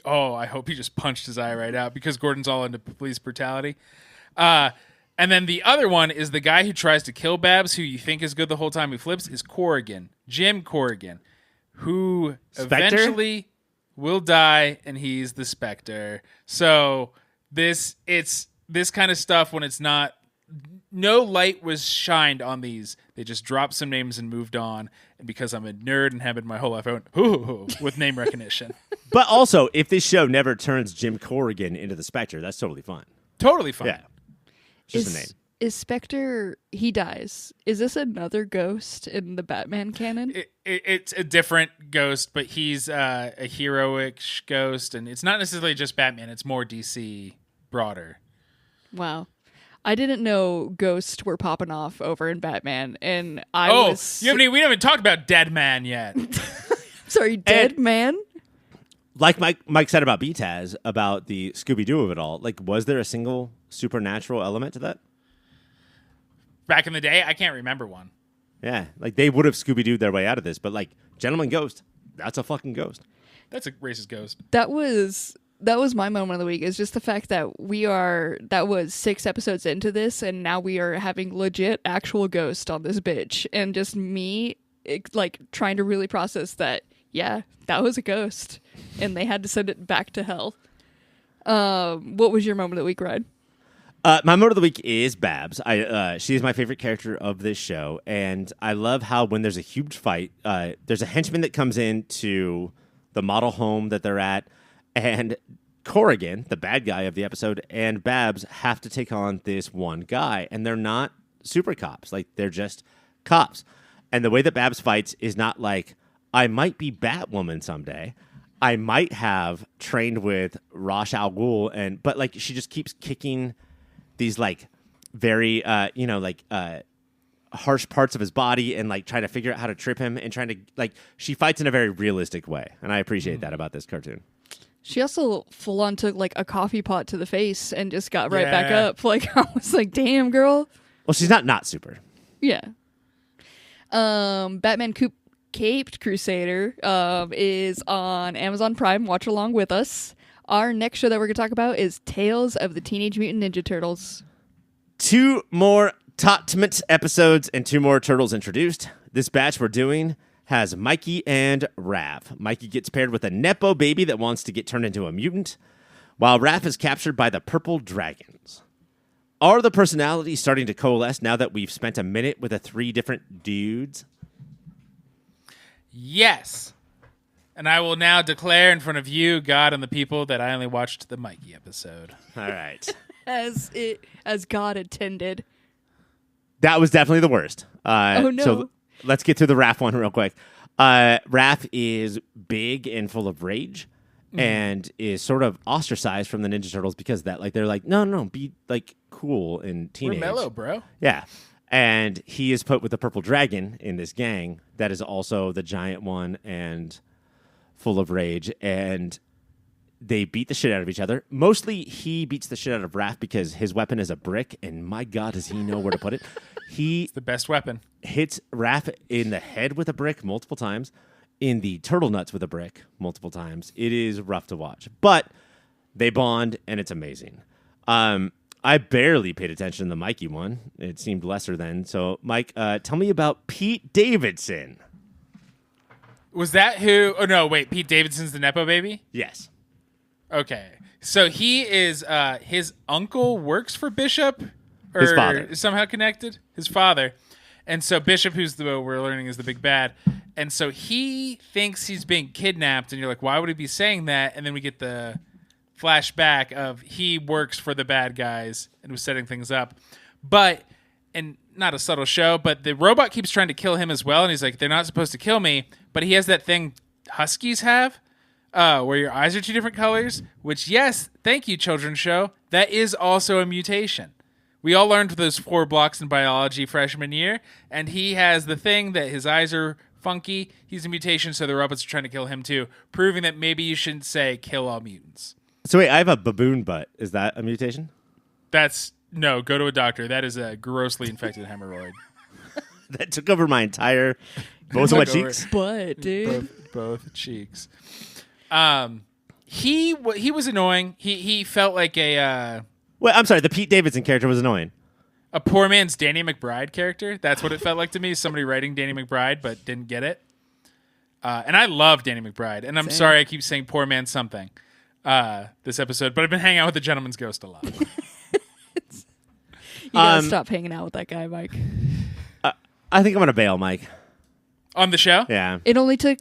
Oh, I hope he just punched his eye right out, because Gordon's all into police brutality. And then the other one is the guy who tries to kill Babs, who you think is good the whole time, who flips, is Corrigan. Jim Corrigan, who Spectre? eventually will die, and he's the Spectre. So it's this kind of stuff when it's not, no light was shined on these. They just dropped some names and moved on. And because I'm a nerd and have been my whole life, I went, with name recognition. But also, if this show never turns Jim Corrigan into the Spectre, that's totally fine. Totally fine. Yeah. Just a name. Spectre, he dies. Is this another ghost in the Batman canon? It's a different ghost, but he's a heroic ghost, and it's not necessarily just Batman. It's more DC broader. Wow. I didn't know ghosts were popping off over in Batman, and we haven't talked about Dead Man yet. Sorry, Dead Man? Like Mike said about BTAS, about the Scooby-Doo of it all, like, was there a single supernatural element to that? Back in the day, I can't remember one. Yeah, like, they would have Scooby-Dooed their way out of this, but, like, Gentleman Ghost, that's a fucking ghost. That's a racist ghost. That was my moment of the week, is just the fact that that was 6 episodes into this, and now we are having legit actual ghost on this bitch. And just me, like, trying to really process that, yeah, that was a ghost. And they had to send it back to hell. What was your moment of the week, Ryan? My moment of the week is Babs. She is my favorite character of this show, and I love how when there's a huge fight, there's a henchman that comes into the model home that they're at, and Corrigan, the bad guy of the episode, and Babs have to take on this one guy, and they're not super cops. Like, they're just cops. And the way that Babs fights is not like, I might be Batwoman someday. I might have trained with Ra's al Ghul, but like, she just keeps kicking these like very harsh parts of his body and like trying to figure out how to trip him and trying to like, she fights in a very realistic way, and I appreciate that about this cartoon. She also full on took like a coffee pot to the face and just got right back up. Like, I was like, damn, girl. Well, she's not super. Yeah. Batman Caped Crusader is on Amazon Prime. Watch along with us. Our next show that we're going to talk about is Tales of the Teenage Mutant Ninja Turtles. 2 more Totment episodes and 2 more turtles introduced. This batch we're doing has Mikey and Raph. Mikey gets paired with a Nepo baby that wants to get turned into a mutant, while Raph is captured by the purple dragons. Are the personalities starting to coalesce now that we've spent a minute with the 3 different dudes? Yes. And I will now declare in front of you, God, and the people that I only watched the Mikey episode. All right. As God intended. That was definitely the worst. Oh, no. So let's get to the Raph one real quick. Raph is big and full of rage and is sort of ostracized from the Ninja Turtles because of that. Like, they're like, no, be like cool and teenage. We're mellow, bro. Yeah. And he is put with the purple dragon in this gang that is also the giant one and full of rage. And they beat the shit out of each other. Mostly he beats the shit out of Raph because his weapon is a brick, and my God, does he know where to put it. It's the best weapon. Hits Raph in the head with a brick multiple times, in the turtle nuts with a brick multiple times. It is rough to watch, but they bond, and it's amazing. I barely paid attention to the Mikey one. It seemed lesser than. So, Mike, tell me about Pete Davidson. Was that who? Oh, no, wait. Pete Davidson's the Nepo baby? Yes. Okay. So he is, his uncle works for Bishop? Or his father. Somehow connected? His father. And so Bishop, who's we're learning is the big bad. And so he thinks he's being kidnapped. And you're like, why would he be saying that? And then we get the flashback of he works for the bad guys and was setting things up. But, and not a subtle show, but the robot keeps trying to kill him as well. And he's like, they're not supposed to kill me. But he has that thing Huskies have. Where your eyes are 2 different colors, which, yes, thank you, children's show. That is also a mutation. We all learned those 4 blocks in biology freshman year, and he has the thing that his eyes are funky. He's a mutation, so the robots are trying to kill him too, proving that maybe you shouldn't say kill all mutants. So wait, I have a baboon butt. Is that a mutation? No, go to a doctor. That is a grossly infected hemorrhoid. That took over my entire, both of my cheeks? Butt, dude. Both cheeks. He was annoying. He felt like Wait, I'm sorry. The Pete Davidson character was annoying. A poor man's Danny McBride character. That's what it felt like to me. Somebody writing Danny McBride but didn't get it. And I love Danny McBride. And I'm sorry I keep saying poor man something this episode, but I've been hanging out with the Gentleman's Ghost a lot. You gotta stop hanging out with that guy, Mike. I think I'm gonna bail, Mike. On the show? Yeah. It only took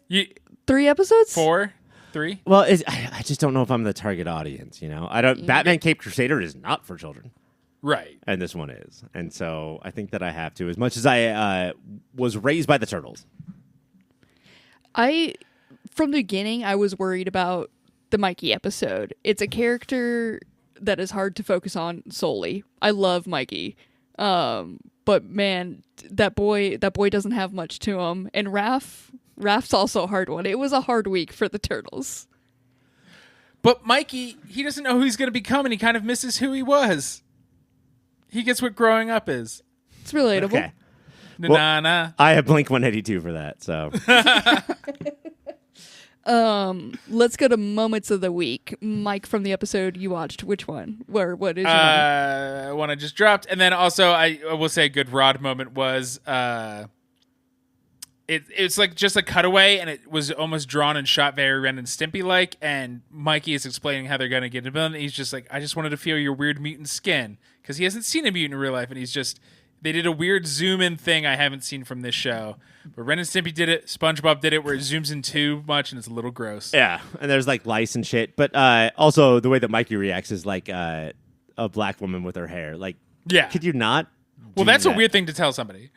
3 episodes? 4? 3? Well, I just don't know if I'm the target audience. You know, I don't. Batman Caped Crusader is not for children. Right. And this one is. And so I think that I have to, as much as I was raised by the turtles. From the beginning, I was worried about the Mikey episode. It's a character that is hard to focus on solely. I love Mikey. But man, that boy doesn't have much to him. And Raph's also a hard one. It was a hard week for the turtles. But Mikey, he doesn't know who he's going to become, and he kind of misses who he was. He gets what growing up is. It's relatable. Okay. Na-na-na. I have Blink 182 for that, so. Let's go to moments of the week. Mike, from the episode you watched, which one? What is your moment? One I just dropped. And then also, I will say a good Rod moment was... It's like just a cutaway, and it was almost drawn and shot very Ren and Stimpy-like, and Mikey is explaining how they're going to get him, and he's just like, I just wanted to feel your weird mutant skin, because he hasn't seen a mutant in real life, and he's just, they did a weird zoom-in thing I haven't seen from this show, but Ren and Stimpy did it, SpongeBob did it, where it zooms in too much, and it's a little gross. Yeah, and there's like lice and shit, but also the way that Mikey reacts is like a black woman with her hair. Like, yeah. Could you not? Well, that's a weird thing to tell somebody.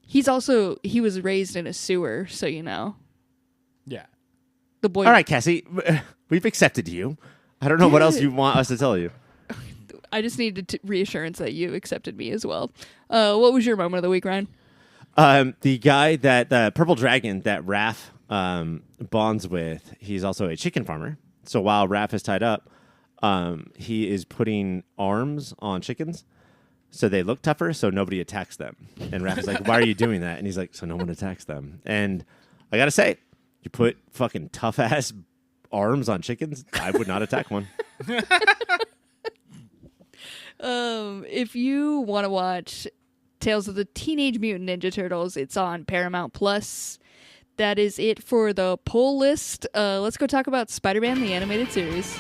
He was raised in a sewer, so you know. Yeah. The boy. All right, Cassie, we've accepted you. I don't know what else you want us to tell you. I just needed reassurance that you accepted me as well. What was your moment of the week, Ryan? The guy the purple dragon that Raph bonds with, he's also a chicken farmer. So while Raph is tied up, he is putting arms on chickens. So they look tougher, so nobody attacks them. And Raph is like, why are you doing that? And he's like, so no one attacks them. And I got to say, you put fucking tough-ass arms on chickens, I would not attack one. If you want to watch Tales of the Teenage Mutant Ninja Turtles, it's on Paramount Plus. That is it for the poll list. Let's go talk about Spider-Man, the animated series.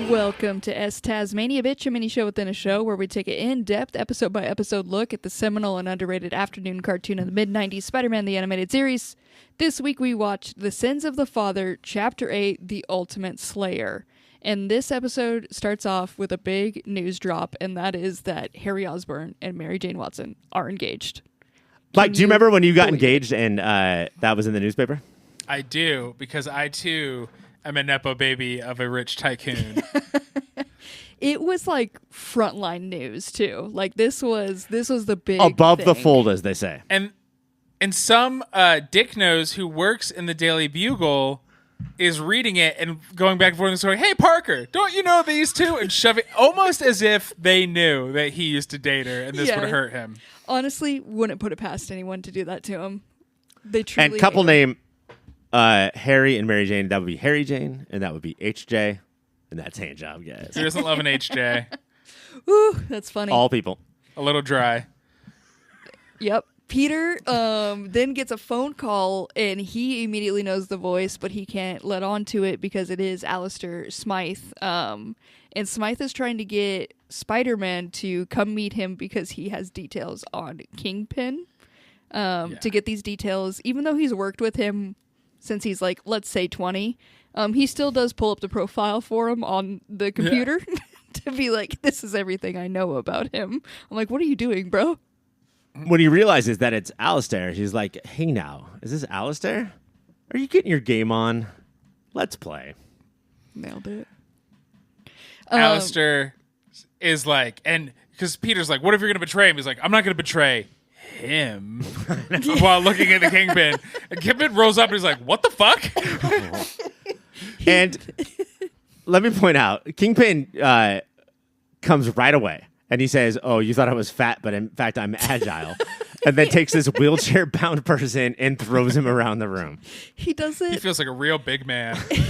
Welcome to S Tasmania Bitch, a mini show within a show where we take an in-depth, episode-by-episode look at the seminal and underrated afternoon cartoon of the mid-90s, Spider-Man the Animated Series. This week we watched The Sins of the Father, Chapter 8, The Ultimate Slayer. And this episode starts off with a big news drop, and that is that Harry Osborn and Mary Jane Watson are engaged. Mike, do you remember when you got engaged and that was in the newspaper? I do, because I, too... I'm a Nepo baby of a rich tycoon. It was like frontline news too. Like this was the big above thing. the fold, as they say. And some dick nose who works in the Daily Bugle is reading it and going back and forth and saying, "Hey Parker, don't you know these two?" And shoving almost as if they knew that he used to date her and this would hurt him. Honestly, wouldn't put it past anyone to do that to him. They truly and couple name. Harry and Mary Jane, that would be Harry Jane, and that would be HJ, and that's hand job, guys. Who doesn't love an HJ? Ooh, that's funny. All people. A little dry. Yep. Peter then gets a phone call, and he immediately knows the voice, but he can't let on to it because it is Alistair Smythe. And Smythe is trying to get Spider-Man to come meet him because he has details on Kingpin. To get these details, even though he's worked with him since he's like, let's say 20, he still does pull up the profile for him on the computer to be like, this is everything I know about him. I'm like, what are you doing, bro? When he realizes that it's Alistair, he's like, hey now, is this Alistair? Are you getting your game on? Let's play. Nailed it. Alistair is like, and because Peter's like, what if you're going to betray him? He's like, I'm not going to betray him while looking at the Kingpin. And Kingpin rolls up and he's like, what the fuck? And let me point out, Kingpin comes right away and he says, oh, you thought I was fat, but in fact I'm agile. And then takes this wheelchair bound person and throws him around the room. He doesn't. He feels like a real big man. He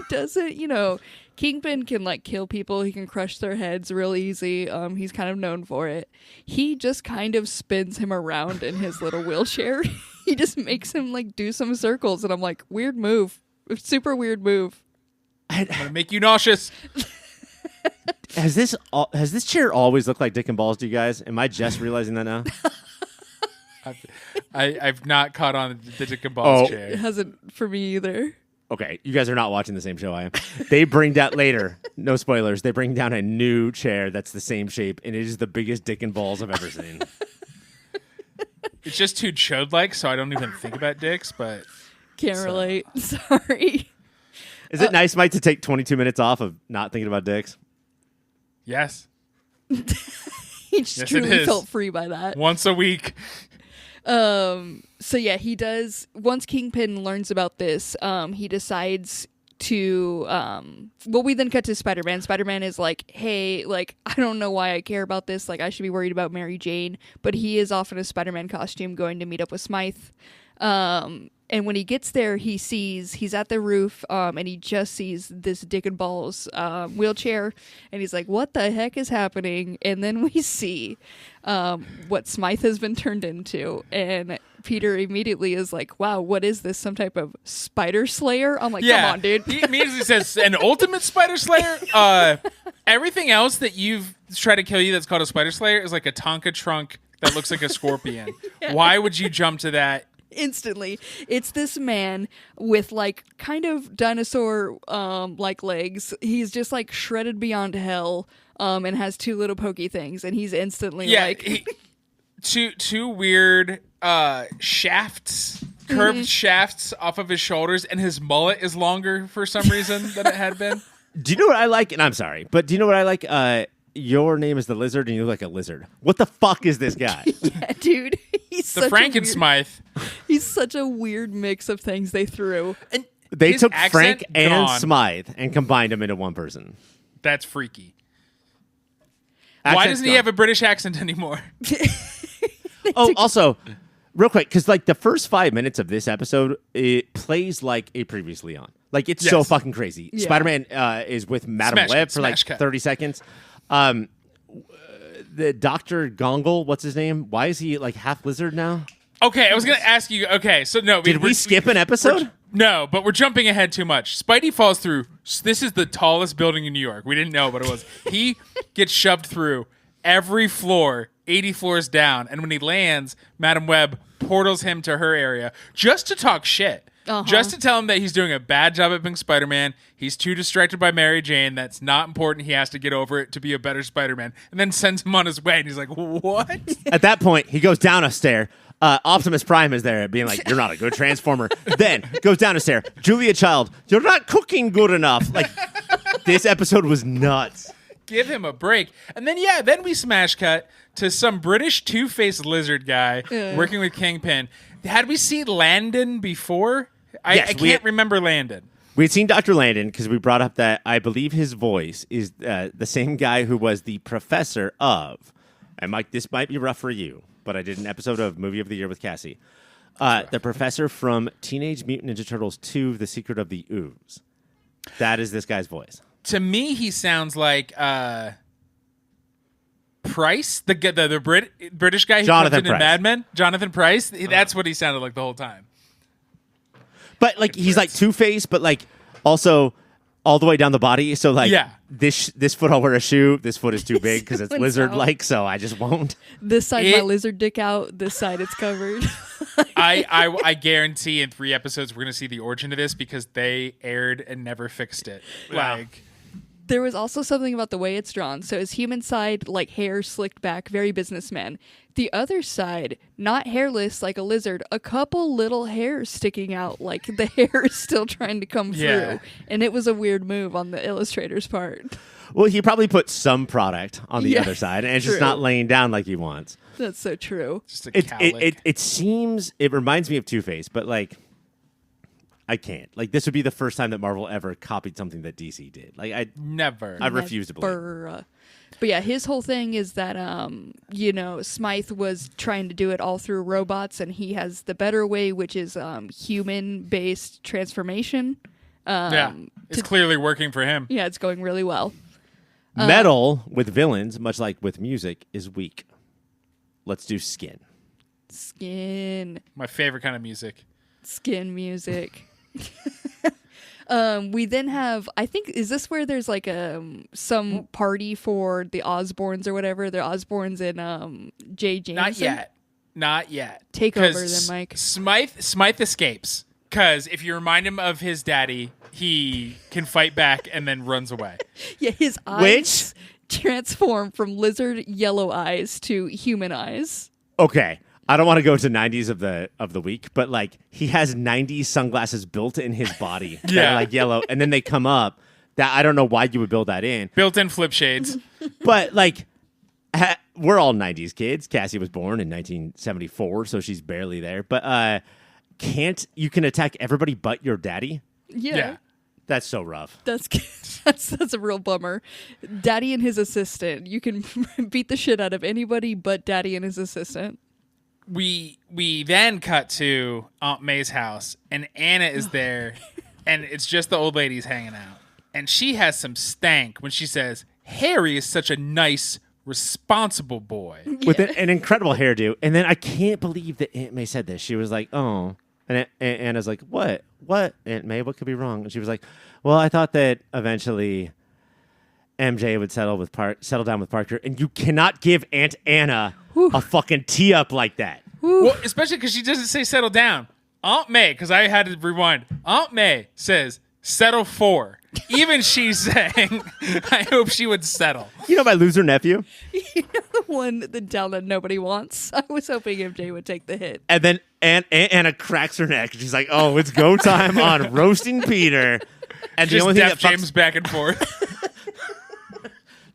doesn't, Kingpin can like kill people. He can crush their heads real easy. He's kind of known for it. He just kind of spins him around in his little wheelchair. He just makes him like do some circles, and I'm like, weird move, super weird move. I'm gonna make you nauseous. Has this chair always looked like Dick and Balls to you guys? Am I just realizing that now? I've not caught on the dick and balls Oh. It chair. hasn't for me either. Okay, you guys are not watching the same show I am. They bring down later, no spoilers, they bring down a new chair that's the same shape, and it is the biggest dick and balls I've ever seen. It's just too chode-like, so I don't even think about dicks, but... Can't relate. Sorry. Is it nice, Mike, to take 22 minutes off of not thinking about dicks? Yes. He just Yes, it truly is. felt free by that. Once a week. So yeah, he does. Once Kingpin learns about this, he decides to. Well, we then cut to Spider-Man. Spider-Man is like, "Hey, like I don't know why I care about this. Like I should be worried about Mary Jane." But he is off in a Spider-Man costume, going to meet up with Smythe. And when he gets there, he's at the roof, and he just sees this dick and balls wheelchair, and he's like, "What the heck is happening?" And then we see what Smythe has been turned into, and Peter immediately is like, "Wow, what is this? Some type of spider slayer?" I'm like, "Come on, dude!" He immediately says, an ultimate spider slayer? Everything else that you've tried to kill you that's called a spider slayer is like a Tonka trunk that looks like a scorpion. Why would you jump to that? Instantly, it's this man with like kind of dinosaur like legs. He's just like shredded beyond hell, and has two little pokey things, and he's instantly like two weird shafts, curved shafts off of his shoulders, and his mullet is longer for some reason than it had been. Do you know what I like? And I'm sorry, but do you know what I like? Your name is the lizard, and you look like a lizard. What the fuck is this guy? Yeah, dude. He's The such Frankensmythe. He's such a weird mix of things they threw. And They his took accent Frank and gone. Smythe and combined them into one person. That's freaky. Why Accent's doesn't he gone. have a British accent anymore? Oh, also, real quick, because like the first 5 minutes of this episode, it plays like a previously on. Like it's so Yes. fucking crazy. Yeah. Spider-Man is with Madam Smash Web cut, for like smash cut. 30 seconds. The Dr. Gongle, what's his name? Why is he like half lizard now? Okay, I was going to ask you. Okay, so no. Did we skip an episode? No, but we're jumping ahead too much. Spidey falls through. This is the tallest building in New York. We didn't know what it was. He gets shoved through every floor, 80 floors down. And when he lands, Madam Web portals him to her area just to talk shit. Just to tell him that he's doing a bad job at being Spider-Man. He's too distracted by Mary Jane. That's not important. He has to get over it to be a better Spider-Man. And then sends him on his way. And he's like, what? At that point, he goes down a stair. Optimus Prime is there being like, you're not a good Transformer. Then goes down a stair. Julia Child, you're not cooking good enough. Like, this episode was nuts. Give him a break. And then, then we smash cut to some British two-faced lizard guy working with Kingpin. Had we seen Landon before? Yes, I can't remember Landon. We had seen Dr. Landon because we brought up that I believe his voice is the same guy who was the professor of, and Mike, this might be rough for you, but I did an episode of Movie of the Year with Cassie. The professor from Teenage Mutant Ninja Turtles 2, The Secret of the Ooze. That is this guy's voice. To me, he sounds like Price, the British guy who Jonathan comes in Pryce. Mad Men. Jonathan Price. That's what he sounded like the whole time. But like he's like Two-Face, but like also all the way down the body. So like this foot I'll wear a shoe. This foot is too big because it's This one's lizard-like, so I just won't. This side my lizard dick out. This side it's covered. I guarantee in 3 episodes we're gonna see the origin of this because they aired and never fixed it. Wow. Like There was also something about the way it's drawn. So his human side, like hair slicked back, very businessman. The other side, not hairless like a lizard, a couple little hairs sticking out like the hair is still trying to come through. And it was a weird move on the illustrator's part. Well, he probably put some product on the Yeah, other side, and it's true. just not laying down like he wants. That's so true. just a cowlick. It seems, it reminds me of Two-Face, but like, I can't. Like, this would be the first time that Marvel ever copied something that DC did. Like, I refuse to believe. Never. But yeah, his whole thing is that, Smythe was trying to do it all through robots, and he has the better way, which is human-based transformation. It's clearly working for him. Yeah, it's going really well. Metal with villains, much like with music, is weak. Let's do skin. Skin My favorite kind of music. music. We then have, I think, is this where there's like some party for the Osbournes or whatever? The Osbournes and Jay Jameson? Not yet. Not yet. Take over 'Cause then, Mike. Smythe escapes. Because if you remind him of his daddy, he can fight back and then runs away. Yeah, his eyes transform from lizard yellow eyes to human eyes. Okay. I don't want to go to 90s of the week, but like he has 90s sunglasses built in his body that are like yellow, and then they come up. That I don't know why you would build that in. Built-in flip shades. But like we're all 90s kids. Cassie was born in 1974, so she's barely there. But you can attack everybody but your daddy? Yeah. That's so rough. That's a real bummer. Daddy and his assistant. You can beat the shit out of anybody but Daddy and his assistant. We then cut to Aunt May's house, and Anna is there, and it's just the old ladies hanging out. And she has some stank when she says, Harry is such a nice, responsible boy. With an incredible hairdo. And then I can't believe that Aunt May said this. She was like, oh. And Anna's like, what? What, Aunt May? What could be wrong? And she was like, well, I thought that eventually MJ would settle down with Parker. And you cannot give Aunt Anna a fucking tee up like that. Well, especially because she doesn't say settle down. Aunt May, because I had to rewind. Aunt May says, settle for. Even she's saying, I hope she would settle. You know my loser nephew? You know the down that nobody wants. I was hoping MJ would take the hit. And then Aunt Anna cracks her neck. She's like, oh, it's go time on roasting Peter. And Just the only thing Def James back and forth.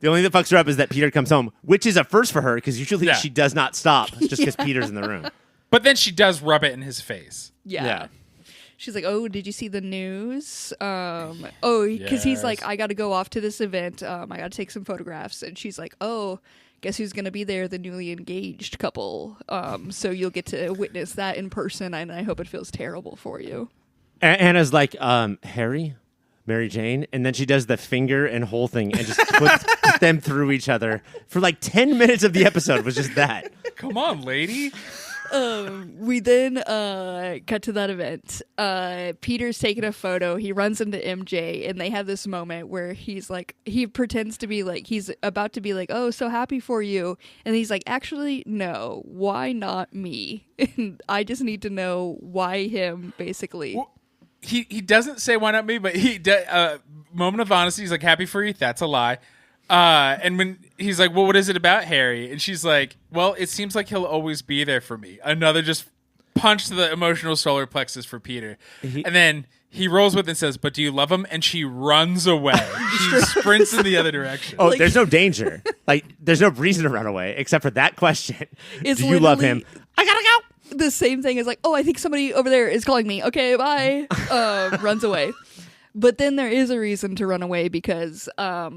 The only thing that fucks her up is that Peter comes home, which is a first for her because usually she does not stop just because Peter's in the room. But then she does rub it in his face. Yeah. She's like, oh, did you see the news? Because he's like, I got to go off to this event. I got to take some photographs. And she's like, oh, guess who's going to be there? The newly engaged couple. So you'll get to witness that in person. And I hope it feels terrible for you. Anna's like, Harry, Mary Jane. And then she does the finger and whole thing and just puts them through each other. For like 10 minutes of the episode was just that. Come on, lady. We then cut to that event. Peter's taking a photo. He runs into MJ, and they have this moment where he's like, he pretends to be like, he's about to be like, oh, so happy for you. And he's like, actually, no, why not me? And I just need to know why him, basically. Well, he doesn't say why not me, but moment of honesty, he's like, happy for you? That's a lie. And when he's like, well, what is it about Harry? And she's like, well, it seems like he'll always be there for me. Another just punch to the emotional solar plexus for Peter. And then he rolls with it and says, but do you love him? And she runs away. She sprints in the other direction. Oh, there's no danger. Like, there's no reason to run away except for that question. It's do you love him? I gotta go. The same thing is like, oh, I think somebody over there is calling me. Okay, bye. Runs away. But then there is a reason to run away because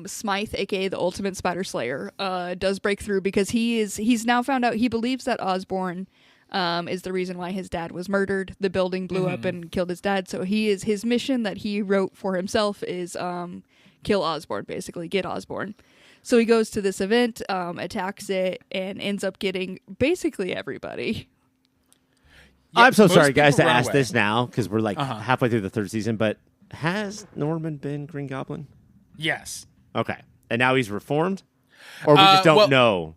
Smythe, aka the Ultimate Spider Slayer, does break through because he's now found out he believes that Osborn is the reason why his dad was murdered. The building blew up and killed his dad. So his mission that he wrote for himself is kill Osborn, basically get Osborn. So he goes to this event, attacks it, and ends up getting basically everybody. Yeah, I'm so sorry, guys, to run ask away. this now because we're like halfway through the third season, but has Norman been Green Goblin? Yes. Okay. And now he's reformed? Or we just don't know?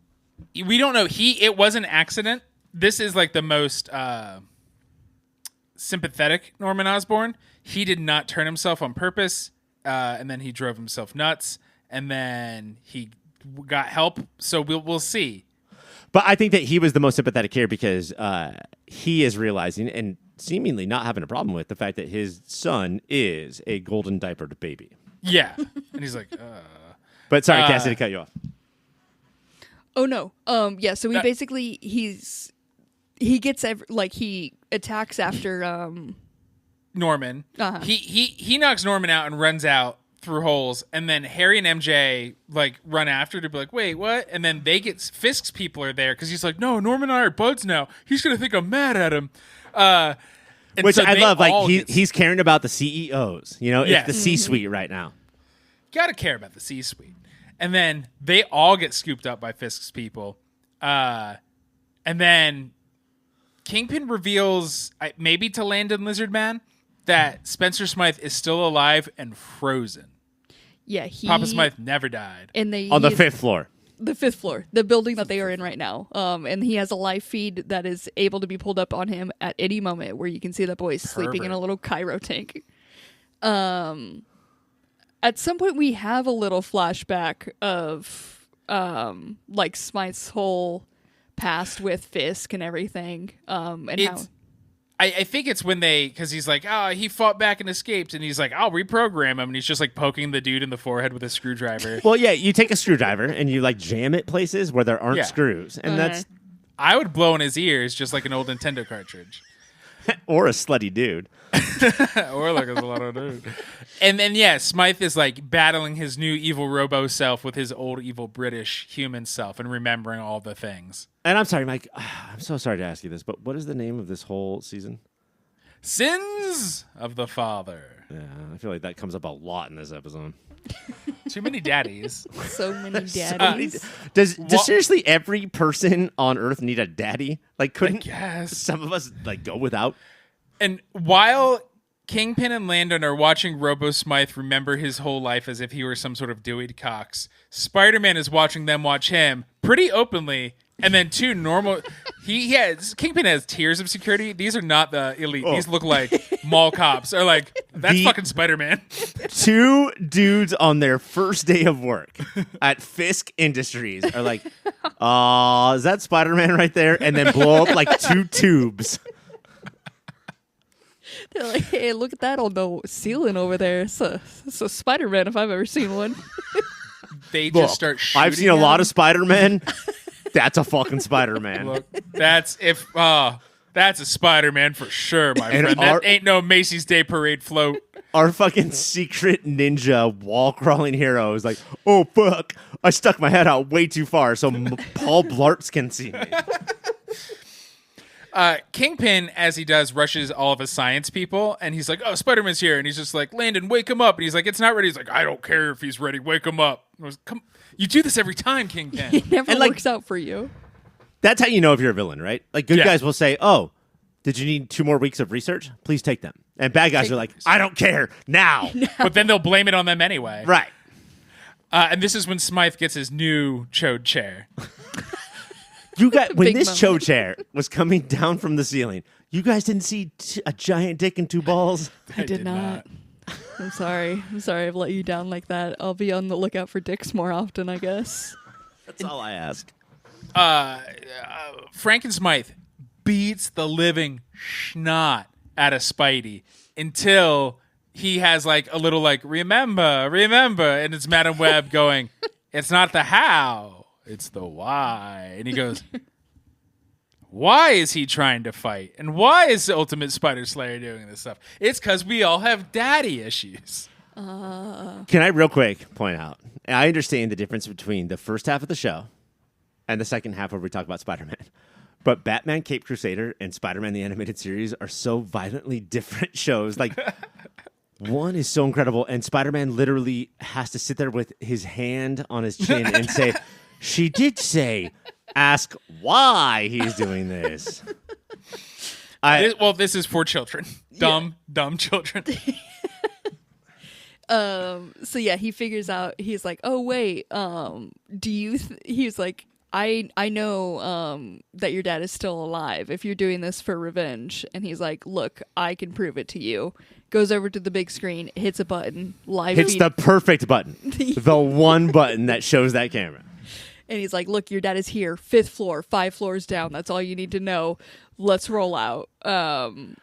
We don't know. It was an accident. This is like the most sympathetic Norman Osborn. He did not turn himself on purpose, and then he drove himself nuts, and then he got help. So we'll see. But I think that he was the most sympathetic here because he is realizing and seemingly not having a problem with the fact that his son is a golden diapered baby. Yeah. And he's like, But sorry, Cassidy, to cut you off. Oh, no. Yeah, so he basically, he attacks after Norman. He knocks Norman out and runs out through holes, and then Harry and MJ like run after to be like, wait, what? And then Fisk's people are there because he's like, no, Norman and I are buds now. He's gonna think I'm mad at him. Which so I love. Like he's caring about the CEOs. You know, it's the C-suite right now. Gotta care about the C-suite. And then they all get scooped up by Fisk's people. And then Kingpin reveals, maybe to Landon Lizardman, that Spencer Smythe is still alive and frozen. Yeah, Papa Smythe never died. And on the 5th floor. The 5th floor, the building that they are in right now. And he has a live feed that is able to be pulled up on him at any moment, where you can see that boy is sleeping in a little cryo tank. At some point, we have a little flashback of like Smythe's whole past with Fisk and everything. I think it's when because he's like, he fought back and escaped, and he's like, I'll reprogram him, and he's just like poking the dude in the forehead with a screwdriver. Well, yeah, you take a screwdriver and you like jam it places where there aren't screws, and that's I would blow in his ears just like an old Nintendo cartridge, or a slutty dude, or like a slutty dude. And then Smythe is like battling his new evil robo self with his old evil British human self and remembering all the things. And I'm sorry, Mike. I'm so sorry to ask you this, but what is the name of this whole season? Sins of the Father. Yeah, I feel like that comes up a lot in this episode. Too many daddies. So many daddies. Does seriously every person on Earth need a daddy? Like, couldn't some of us like go without? And while Kingpin and Landon are watching Robo Smythe remember his whole life as if he were some sort of Dewey Cox, Spider-Man is watching them watch him pretty openly. And then two normal, Kingpin has tiers of security. These are not the elite. These look like mall cops. Are like, that's fucking Spider-Man. Two dudes on their first day of work at Fisk Industries are like, is that Spider-Man right there? And then blow up like 2 tubes. They're like, hey, look at that on the ceiling over there. It's a Spider-Man if I've ever seen one. They just start shooting. I've seen a lot of Spider-Men. That's a fucking Spider-Man. Look, that's a Spider-Man for sure, my friend. That ain't no Macy's Day Parade float. Our fucking secret ninja wall-crawling hero is like, oh, fuck, I stuck my head out way too far so Paul Blarts can see me. Kingpin, as he does, rushes all of his science people, and he's like, oh, Spider-Man's here. And he's just like, Landon, wake him up. And he's like, it's not ready. He's like, I don't care if he's ready. Wake him up. I was, come. You do this every time, Kingpin. It never works out for you. That's how you know if you're a villain, right? Like, good guys will say, oh, did you need 2 more weeks of research? Please take them. And bad guys are like, I don't care, now. But then they'll blame it on them anyway. Right. And this is when Smythe gets his new chode chair. You got when this chode chair was coming down from the ceiling, you guys didn't see a giant dick and 2 balls? I did not. I'm sorry. I've let you down like that. I'll be on the lookout for dicks more often, I guess. That's all I ask. Frank and Smythe beats the living schnot out of Spidey until he has like a little like, remember, and it's Madam Web going, it's not the how, it's the why. And he goes, why is he trying to fight? And why is the Ultimate Spider Slayer doing this stuff? It's because we all have daddy issues. Can I real quick point out, I understand the difference between the first half of the show and the second half where we talk about Spider-Man. But Batman, Caped Crusader, and Spider-Man the Animated Series are so violently different shows. Like, one is so incredible, and Spider-Man literally has to sit there with his hand on his chin and say, she did say, ask why he's doing this. This is for children. Dumb children. So yeah, he figures out, he's like, oh wait, he's like, I know that your dad is still alive if you're doing this for revenge. And he's like, look, I can prove it to you. Goes over to the big screen, hits a button, hits the perfect button. The one button that shows that camera. And he's like, look, your dad is here, 5th floor, 5 floors down. That's all you need to know. Let's roll out. And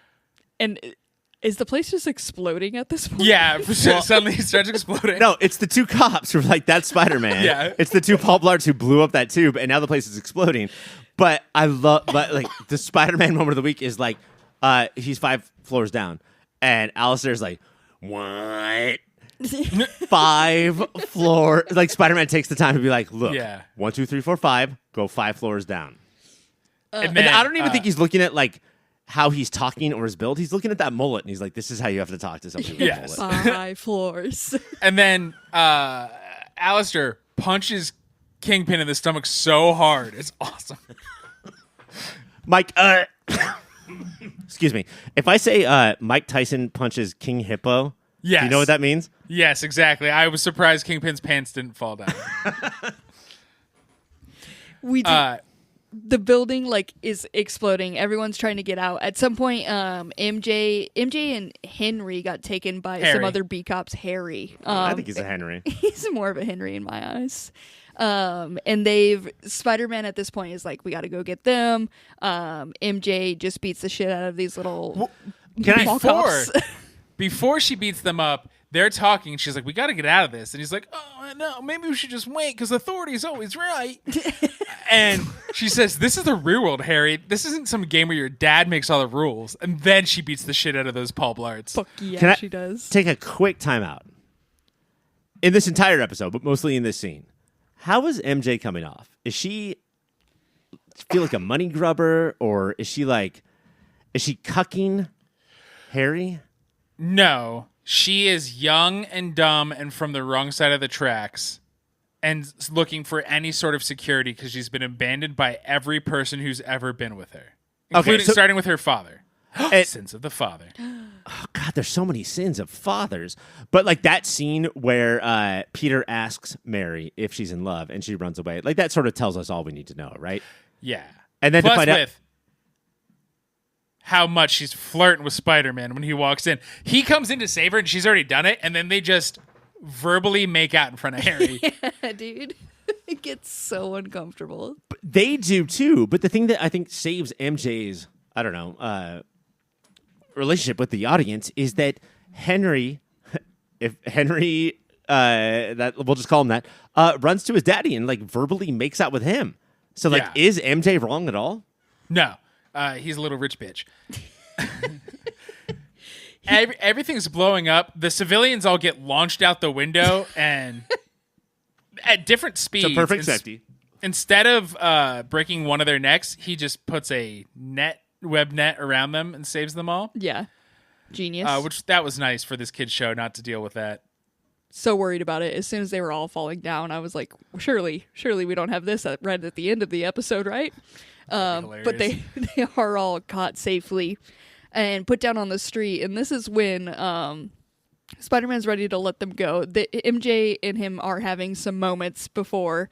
is the place just exploding at this point? Yeah, suddenly it starts exploding. No, it's the 2 cops who are like, that's Spider-Man. Yeah. It's the 2 Paul Blarts who blew up that tube, and now the place is exploding. But like the Spider-Man moment of the week is like, he's 5 floors down, and Alistair's like, what? 5 floor. Like, Spider-Man takes the time to be like, look, 1, 2, 3, 4, 5, go 5 floors down. And I don't even think he's looking at like how he's talking or his build. He's looking at that mullet, and he's like, this is how you have to talk to somebody with a mullet. 5 floors. And then Alistair punches Kingpin in the stomach so hard. It's awesome. Mike, excuse me. If I say Mike Tyson punches King Hippo, yes. Do you know what that means? Yes, exactly. I was surprised Kingpin's pants didn't fall down. We do. The building is exploding. Everyone's trying to get out. At some point, MJ and Henry got taken by some other B cops. Harry. I think he's a Henry. He's more of a Henry in my eyes. And Spider-Man at this point is like, we got to go get them. MJ just beats the shit out of these little cops. Before she beats them up, they're talking. She's like, we got to get out of this. And he's like, oh, no, maybe we should just wait because authority is always right. And she says, this is the real world, Harry. This isn't some game where your dad makes all the rules. And then she beats the shit out of those Paul Blarts. Fuck yeah, she does. Take a quick time out. In this entire episode, but mostly in this scene, how is MJ coming off? Is she feel like a money grubber, or is she cucking Harry? No, she is young and dumb and from the wrong side of the tracks and looking for any sort of security because she's been abandoned by every person who's ever been with her, including starting with her father. Sins of the father. Oh, God, there's so many sins of fathers. But that scene where Peter asks Mary if she's in love and she runs away, that sort of tells us all we need to know, right? Yeah. And then plus to find out how much she's flirting with Spider-Man when he walks in. He comes in to save her and she's already done it, and then they just verbally make out in front of Harry. Yeah, dude. It gets so uncomfortable. But they do too, but the thing that I think saves MJ's, relationship with the audience is that Henry, if Henry, that we'll just call him that, runs to his daddy and verbally makes out with him. So is MJ wrong at all? No. He's a little rich bitch. Everything's blowing up. The civilians all get launched out the window and at different speeds. It's a perfect safety. Instead of breaking one of their necks, he just puts a web net around them and saves them all. Yeah. Genius. That was nice for this kid's show not to deal with that. So worried about it. As soon as they were all falling down, I was like, surely we don't have this right at the end of the episode, right? But they are all caught safely and put down on the street. And this is when Spider-Man's ready to let them go. MJ and him are having some moments before,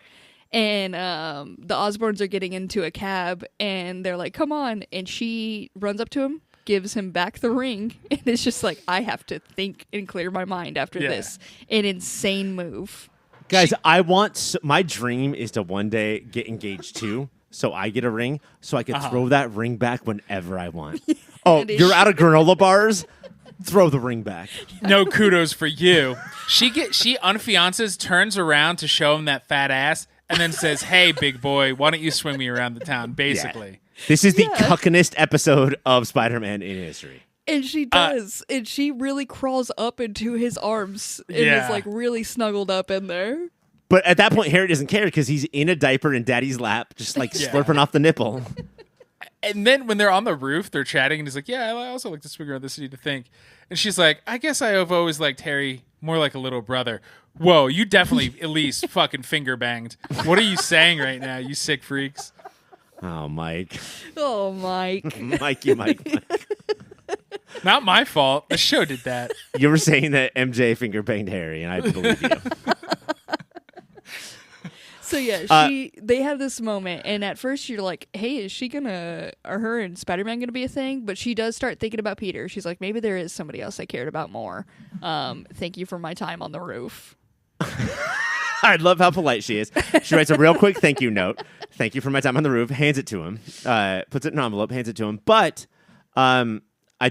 and the Osborns are getting into a cab, and they're like, come on. And she runs up to him, gives him back the ring, and it's just like, I have to think and clear my mind after this. An insane move. Guys, my dream is to one day get engaged too. So I get a ring, so I can throw that ring back whenever I want. Oh, you're out of granola bars? Throw the ring back. No kudos for you. She unfiances, turns around to show him that fat ass, and then says, hey, big boy, why don't you swing me around the town, basically. Yeah. This is the cuckinest episode of Spider-Man in history. And she does. And she really crawls up into his arms and is really snuggled up in there. But at that point, Harry doesn't care because he's in a diaper in Daddy's lap, just slurping off the nipple. And then when they're on the roof, they're chatting, and he's like, yeah, I also like to swing around the city to think. And she's like, I guess I have always liked Harry more like a little brother. Whoa, you definitely at least fucking finger banged. What are you saying right now, you sick freaks? Oh, Mike. Oh, Mike. Mike. Not my fault. The show did that. You were saying that MJ finger banged Harry, and I believe you. So they have this moment, and at first you're like, hey, are her and Spider-Man gonna be a thing? But she does start thinking about Peter. She's like, maybe there is somebody else I cared about more. Thank you for my time on the roof. I love how polite she is. She writes a real quick thank you note. Thank you for my time on the roof. Hands it to him. Puts it in an envelope. Hands it to him. But I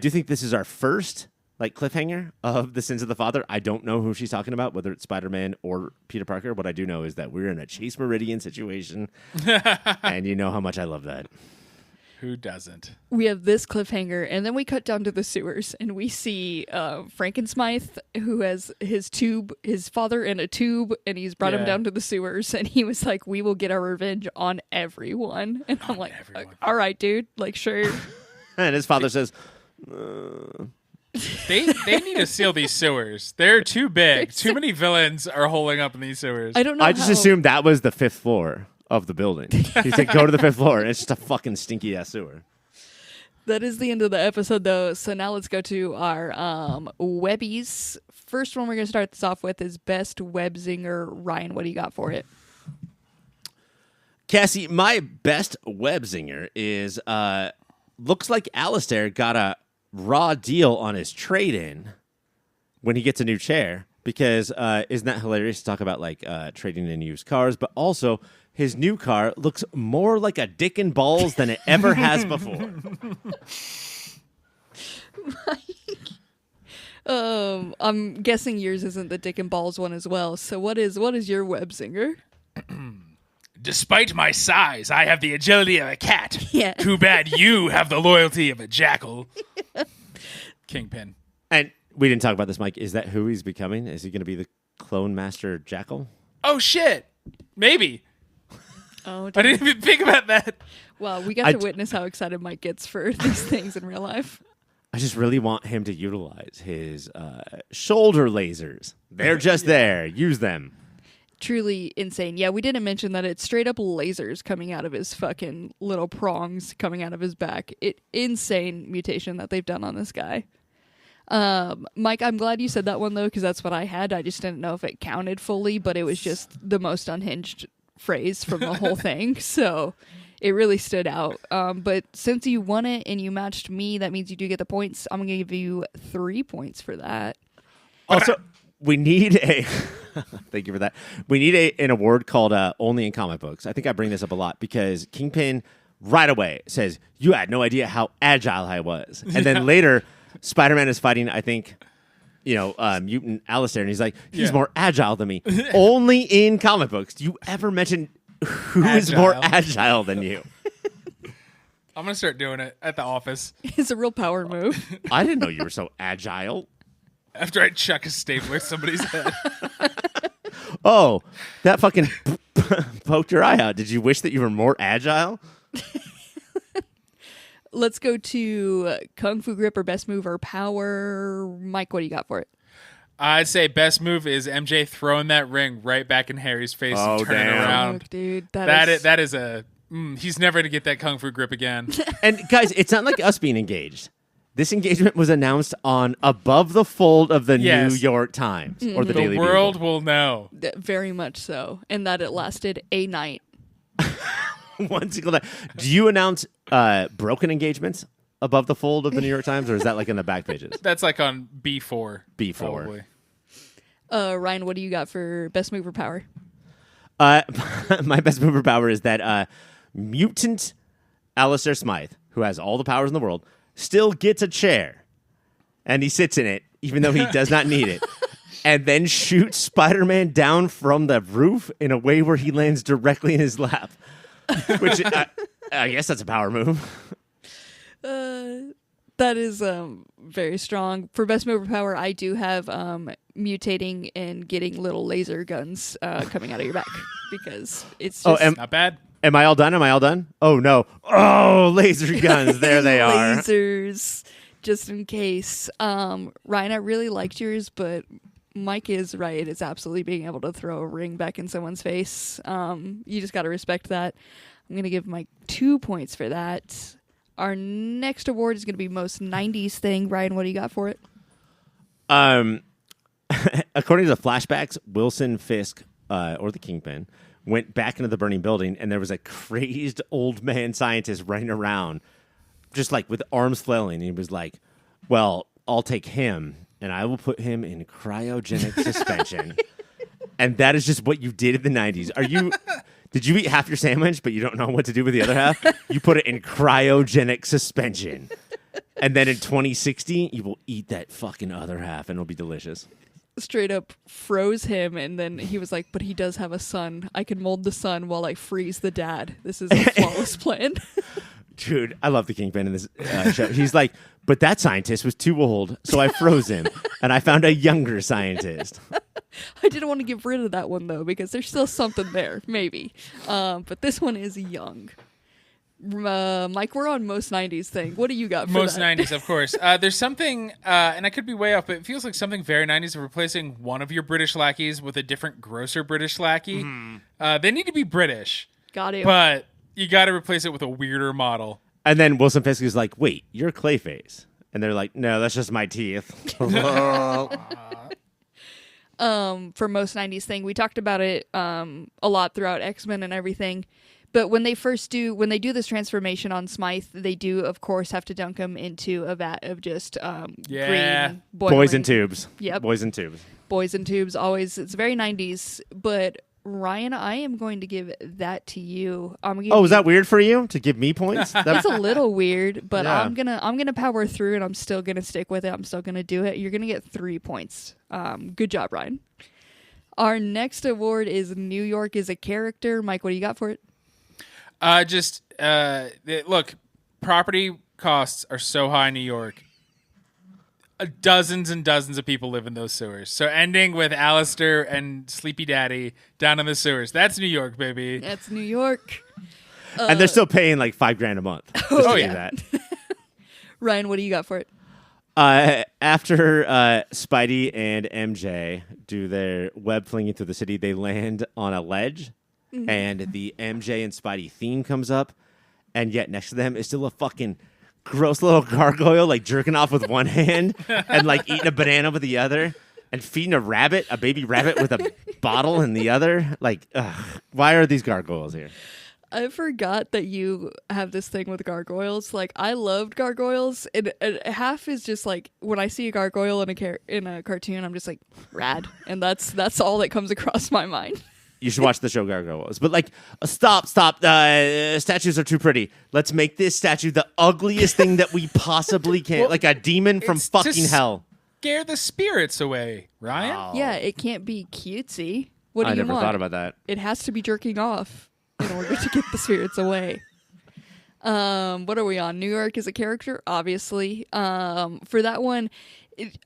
do think this is our first cliffhanger of the sins of the father. I don't know who she's talking about, whether it's Spider-Man or Peter Parker. What I do know is that we're in a Chase Meridian situation, and you know how much I love that. Who doesn't? We have this cliffhanger, and then we cut down to the sewers, and we see Frankensmythe, who has his father in a tube, and he's brought him down to the sewers, and he was like, we will get our revenge on everyone. And I'm like, all right, dude, sure. And his father says, They need to seal these sewers. They're too big. Too many villains are holding up in these sewers. I don't know. I just assumed that was the 5th floor of the building. He said, go to the 5th floor. And it's just a fucking stinky ass sewer. That is the end of the episode, though. So now let's go to our webbies. First one we're going to start this off with is Best Web Zinger. Ryan, what do you got for it? Cassie, my best web zinger is looks like Alistair got a raw deal on his trade-in when he gets a new chair. Because isn't that hilarious to talk about like trading in used cars, but also his new car looks more like a dick and balls than it ever has before. I'm guessing yours isn't the dick and balls one as well. So what is your web zinger? Despite my size, I have the agility of a cat. Yeah. Too bad you have the loyalty of a jackal. Kingpin. And we didn't talk about this, Mike. Is that who he's becoming? Is he going to be the clone master jackal? Oh, shit. Maybe. Oh, I didn't even think about that. Well, we got to witness how excited Mike gets for these things in real life. I just really want him to utilize his shoulder lasers. They're just there. Use them. Truly insane. Yeah, we didn't mention that it's straight up lasers coming out of his fucking little prongs coming out of his back. Insane mutation that they've done on this guy. Mike, I'm glad you said that one though, because that's what I had. I just didn't know if it counted fully, but it was just the most unhinged phrase from the whole thing. So it really stood out. But since you won it and you matched me, that means you do get the points. I'm going to give you 3 points for that. Also, we need a... Thank you for that. We need an award called Only in Comic Books. I think I bring this up a lot because Kingpin right away says, you had no idea how agile I was. And then later, Spider-Man is fighting, I think... mutant Alistair, and he's like, he's more agile than me. Only in comic books do you ever mention who is more agile than you. I'm going to start doing it at the office. It's a real power move. I didn't know you were so agile. After I chuck a stapler at somebody's head. Oh, that fucking poked your eye out. Did you wish that you were more agile? Let's go to Kung Fu Grip or Best Move or Power. Mike, what do you got for it? I'd say best move is MJ throwing that ring right back in Harry's face and turning damn. around. Oh, dude, that is a... he's never going to get that Kung Fu Grip again. And guys, it's not like us being engaged. This engagement was announced on above the fold of the New York Times or the Daily The world Bugle. will know. Very much so. And that it lasted a night. One single night. Do you announce broken engagements above the fold of the New York Times, or is that like in the back pages? That's like on B4. B4. Probably. Ryan, what do you got for Best Move or Power? My best mover power is that mutant Alistair Smythe, who has all the powers in the world, still gets a chair, and he sits in it, even though he does not need it, and then shoots Spider-Man down from the roof in a way where he lands directly in his lap. Which I guess that's a power move. That is very strong. For Best Move or Power, I do have mutating and getting little laser guns coming out of your back because it's just... not bad. Am I all done? Oh, no. Oh, laser guns. There they are. Lasers, just in case. Ryan, I really liked yours, but Mike is right. It's absolutely being able to throw a ring back in someone's face. You just got to respect that. I'm going to give Mike 2 points for that. Our next award is going to be Most 90s Thing. Ryan, what do you got for it? According to the flashbacks, Wilson Fisk, or the Kingpin, went back into the burning building, and there was a crazed old man scientist running around, just like with arms flailing. And he was like, well, I'll take him, and I will put him in cryogenic suspension. And that is just what you did in the 90s. Did you eat half your sandwich, but you don't know what to do with the other half? You put it in cryogenic suspension. And then in 2060, you will eat that fucking other half, and it'll be delicious. Straight up froze him, and then he was like, but he does have a son. I can mold the son while I freeze the dad. This is a flawless plan. Dude, I love the Kingpin in this show. He's like, but that scientist was too old, so I froze him, and I found a younger scientist. I didn't want to get rid of that one, though, because there's still something there, maybe. But this one is young. Mike, we're on Most 90s Thing. What do you got for Most that? 90s, of course. There's something, and I could be way off, but it feels like something very 90s of replacing one of your British lackeys with a different, grosser British lackey. They need to be British. Got it. But you got to replace it with a weirder model. And then Wilson Fisk is like, wait, you're Clayface. And they're like, no, that's just my teeth. For Most 90s Thing, we talked about it a lot throughout X-Men and everything. But when they do this transformation on Smythe, they do, of course, have to dunk him into a vat of just green boiling. Boys in tubes. Yep. Boys in tubes. Boys in tubes, always. It's very 90s. But Ryan, I am going to give that to you. Is that weird for you to give me points? That's a little weird, but Yeah. I'm gonna power through, and I'm still gonna stick with it. I'm still gonna do it. You're gonna get 3 points. Good job, Ryan. Our next award is New York is a character. Mike, what do you got for it? Look, property costs are so high in New York. Dozens and dozens of people live in those sewers. So ending with Alistair and Sleepy Daddy down in the sewers. That's New York, baby. That's New York. And they're still paying like $5,000 a month. Oh, yeah. That. Ryan, what do you got for it? After Spidey and MJ do their web flinging through the city, they land on a ledge, and the MJ and Spidey theme comes up, and yet next to them is still a fucking gross little gargoyle, like jerking off with one hand and like eating a banana with the other, and feeding a baby rabbit with a bottle in the other. Like, why are these gargoyles here? I forgot that you have this thing with gargoyles. Like, I loved gargoyles, and half is just like when I see a gargoyle in a cartoon, I'm just like rad, and that's all that comes across my mind. You should watch the show Gargoyles. But like, stop. Statues are too pretty. Let's make this statue the ugliest thing that we possibly can. Well, like a demon from it's fucking hell. Scare the spirits away, Ryan. Oh. Yeah, it can't be cutesy. What do I you never want? thought about that. It has to be jerking off in order to get the spirits away. What are we on? New York is a character, obviously. For that one,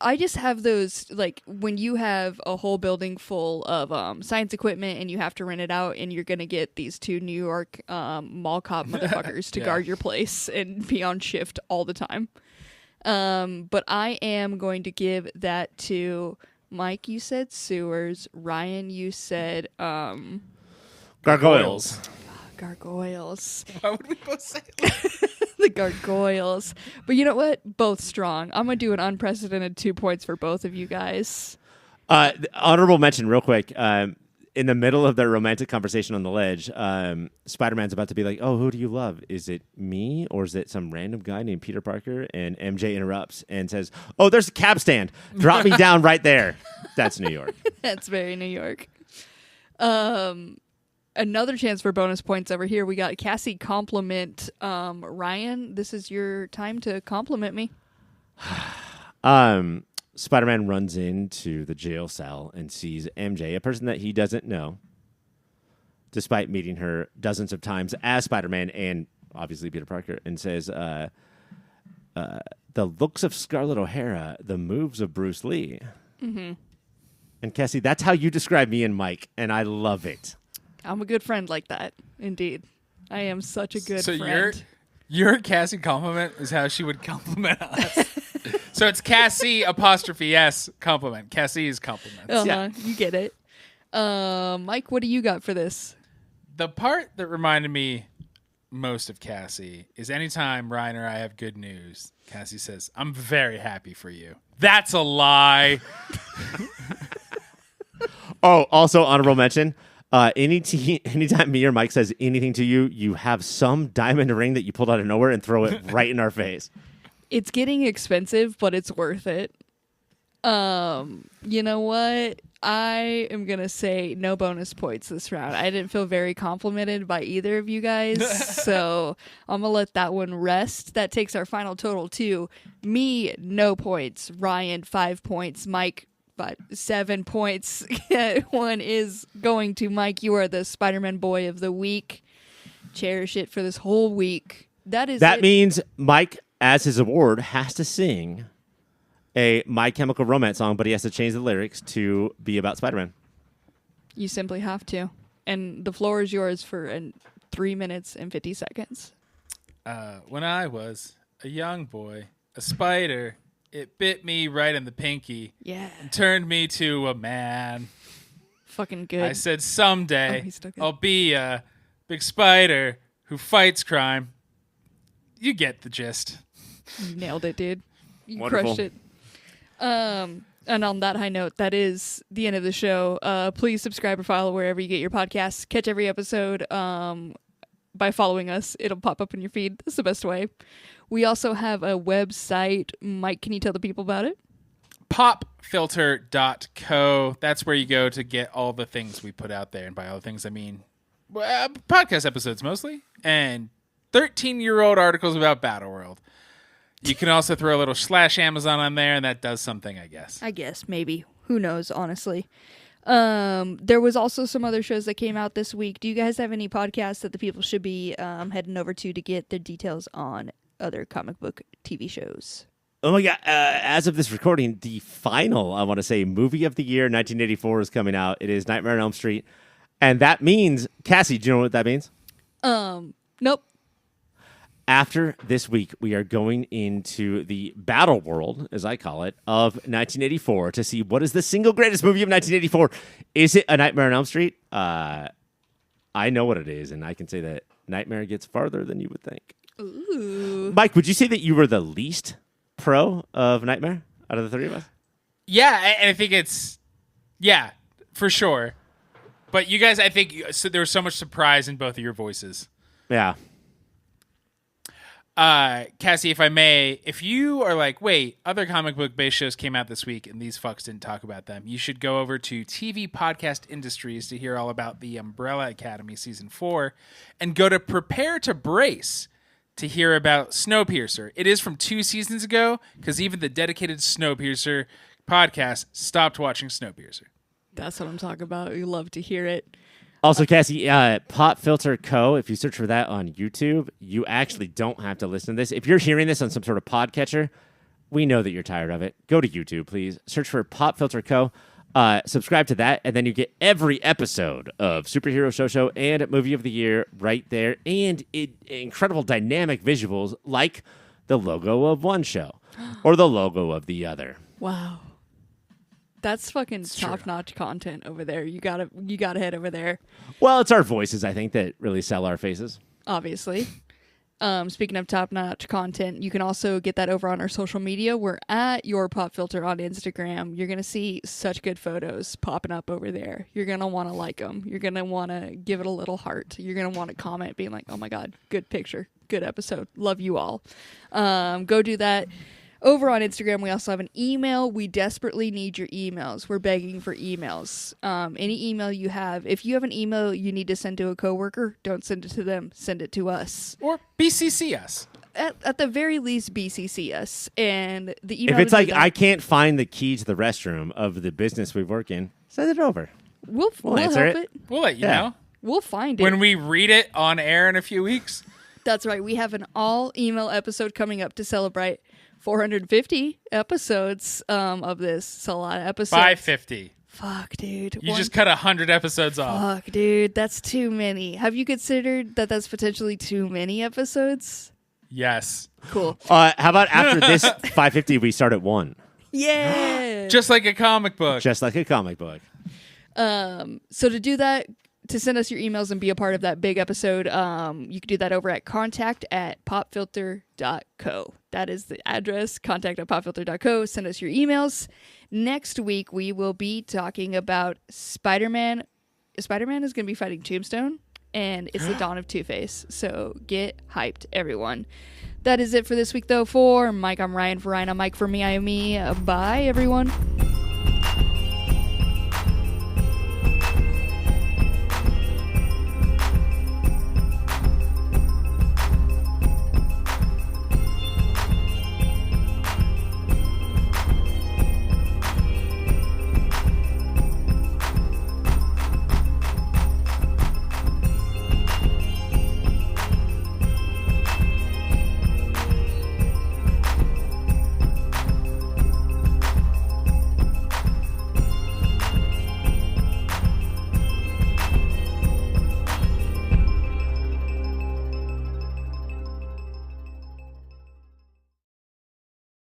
I just have those, like, when you have a whole building full of science equipment and you have to rent it out, and you're going to get these 2 New York mall cop motherfuckers to guard your place and be on shift all the time. But I am going to give that to Mike. You said sewers. Ryan, you said Gargoyles. gargoyles. Why would we both say it? The gargoyles. But you know what? Both strong. I'm going to do an unprecedented 2 points for both of you guys. Honorable mention, real quick. In the middle of their romantic conversation on the ledge, Spider-Man's about to be like, "Oh, who do you love? Is it me or is it some random guy named Peter Parker?" And MJ interrupts and says, "Oh, there's a cab stand. Drop me down right there." That's New York. That's very New York. Another chance for bonus points over here. We got Cassie compliment. Ryan, this is your time to compliment me. Spider-Man runs into the jail cell and sees MJ, a person that he doesn't know, despite meeting her dozens of times as Spider-Man and obviously Peter Parker, and says, the looks of Scarlett O'Hara, the moves of Bruce Lee. Mm-hmm. And Cassie, that's how you describe me and Mike, and I love it. I'm a good friend like that. Indeed. I am such a good friend. So your Cassie compliment is how she would compliment us. So it's Cassie 'S compliment. Cassie's compliments. Yeah. You get it. Mike, what do you got for this? The part that reminded me most of Cassie is anytime Ryan or I have good news, Cassie says, "I'm very happy for you." That's a lie. Oh, also honorable mention. Anytime me or Mike says anything to you, you have some diamond ring that you pulled out of nowhere and throw it right in our face. It's getting expensive, but it's worth it. You know what? I am going to say no bonus points this round. I didn't feel very complimented by either of you guys, so I'm going to let that one rest. That takes our final total to me, no points. Ryan, 5 points. Mike, 7 points. One is going to Mike. You are the Spider-Man Boy of the Week. Cherish it for this whole week. That means Mike, as his award, has to sing a My Chemical Romance song, but he has to change the lyrics to be about Spider-Man. You simply have to. And the floor is yours for 3 minutes and 50 seconds. When I was a young boy, a spider, it bit me right in the pinky. Yeah. And turned me to a man. Fucking good. I said someday he's still good. I'll be a big spider who fights crime. You get the gist. You nailed it, dude. You Wonderful. crushed it. And on that high note, that is the end of the show. Please subscribe or follow wherever you get your podcasts. Catch every episode by following us. It'll pop up in your feed. That's the best way. We also have a website. Mike, can you tell the people about it? Popfilter.co. That's where you go to get all the things we put out there. And by all the things, I mean podcast episodes mostly. And 13-year-old articles about Battleworld. You can also throw a little /Amazon on there, and that does something, I guess. I guess, maybe. Who knows, honestly. There was also some other shows that came out this week. Do you guys have any podcasts that the people should be heading over to get their details on other comic book TV shows? Oh my God. As of this recording, the final, I want to say, movie of the year, 1984, is coming out. It is Nightmare on Elm Street. And that means, Cassie, do you know what that means? Nope. After this week, we are going into the battle world, as I call it, of 1984 to see what is the single greatest movie of 1984. Is it A Nightmare on Elm Street? I know what it is, and I can say that Nightmare gets farther than you would think. Ooh. Mike, would you say that you were the least pro of Nightmare out of the three of us? Yeah, and I think it's, yeah, for sure. But you guys, I think there was so much surprise in both of your voices. Yeah. Cassie, if I may, if you are like, wait, other comic book based shows came out this week and these fucks didn't talk about them, you should go over to TV Podcast Industries to hear all about the Umbrella Academy Season 4 and go to Prepare to Brace to hear about Snowpiercer. It is from 2 seasons ago because even the dedicated Snowpiercer podcast stopped watching Snowpiercer. That's what I'm talking about. We love to hear it. Also, Cassie, Pop Filter Co., if you search for that on YouTube, you actually don't have to listen to this. If you're hearing this on some sort of podcatcher, we know that you're tired of it. Go to YouTube, please. Search for Pop Filter Co., subscribe to that, and then you get every episode of Superhero Show and Movie of the Year right there, and incredible dynamic visuals like the logo of one show or the logo of the other. Wow. That's fucking top-notch content over there. You gotta head over there. Well, it's our voices, I think, that really sell our faces. Obviously. Speaking of top-notch content, you can also get that over on our social media. We're at Your Pop Filter on Instagram. You're going to see such good photos popping up over there. You're going to want to like them. You're going to want to give it a little heart. You're going to want to comment being like, oh my God, good picture, good episode. Love you all. Go do that. Over on Instagram, we also have an email. We desperately need your emails. We're begging for emails. Any email you have. If you have an email you need to send to a coworker, don't send it to them. Send it to us. Or BCC us. At the very least, BCC us. And the email. If it's like, I can't find the key to the restroom of the business we work in, send it over. We'll answer help it. We'll let you know. We'll find it. When we read it on air in a few weeks. That's right. We have an all-email episode coming up to celebrate 450 episodes of this. It's a lot of episodes. 550. Fuck, dude. You just cut 100 episodes off. Fuck, dude. That's too many. Have you considered that that's potentially too many episodes? Yes. Cool. How about after this 550, we start at 1? Yeah. Just like a comic book. Just like a comic book. So to do that, to send us your emails and be a part of that big episode, you can do that over at contact@popfilter.co. That is the address, contact@popfilter.co. Send us your emails. Next week, we will be talking about Spider-Man. Spider-Man is going to be fighting Tombstone, and it's the dawn of Two-Face. So get hyped, everyone. That is it for this week, though. For Mike, I'm Ryan. For Ryan, I'm Mike. For me, I am me. Bye, everyone.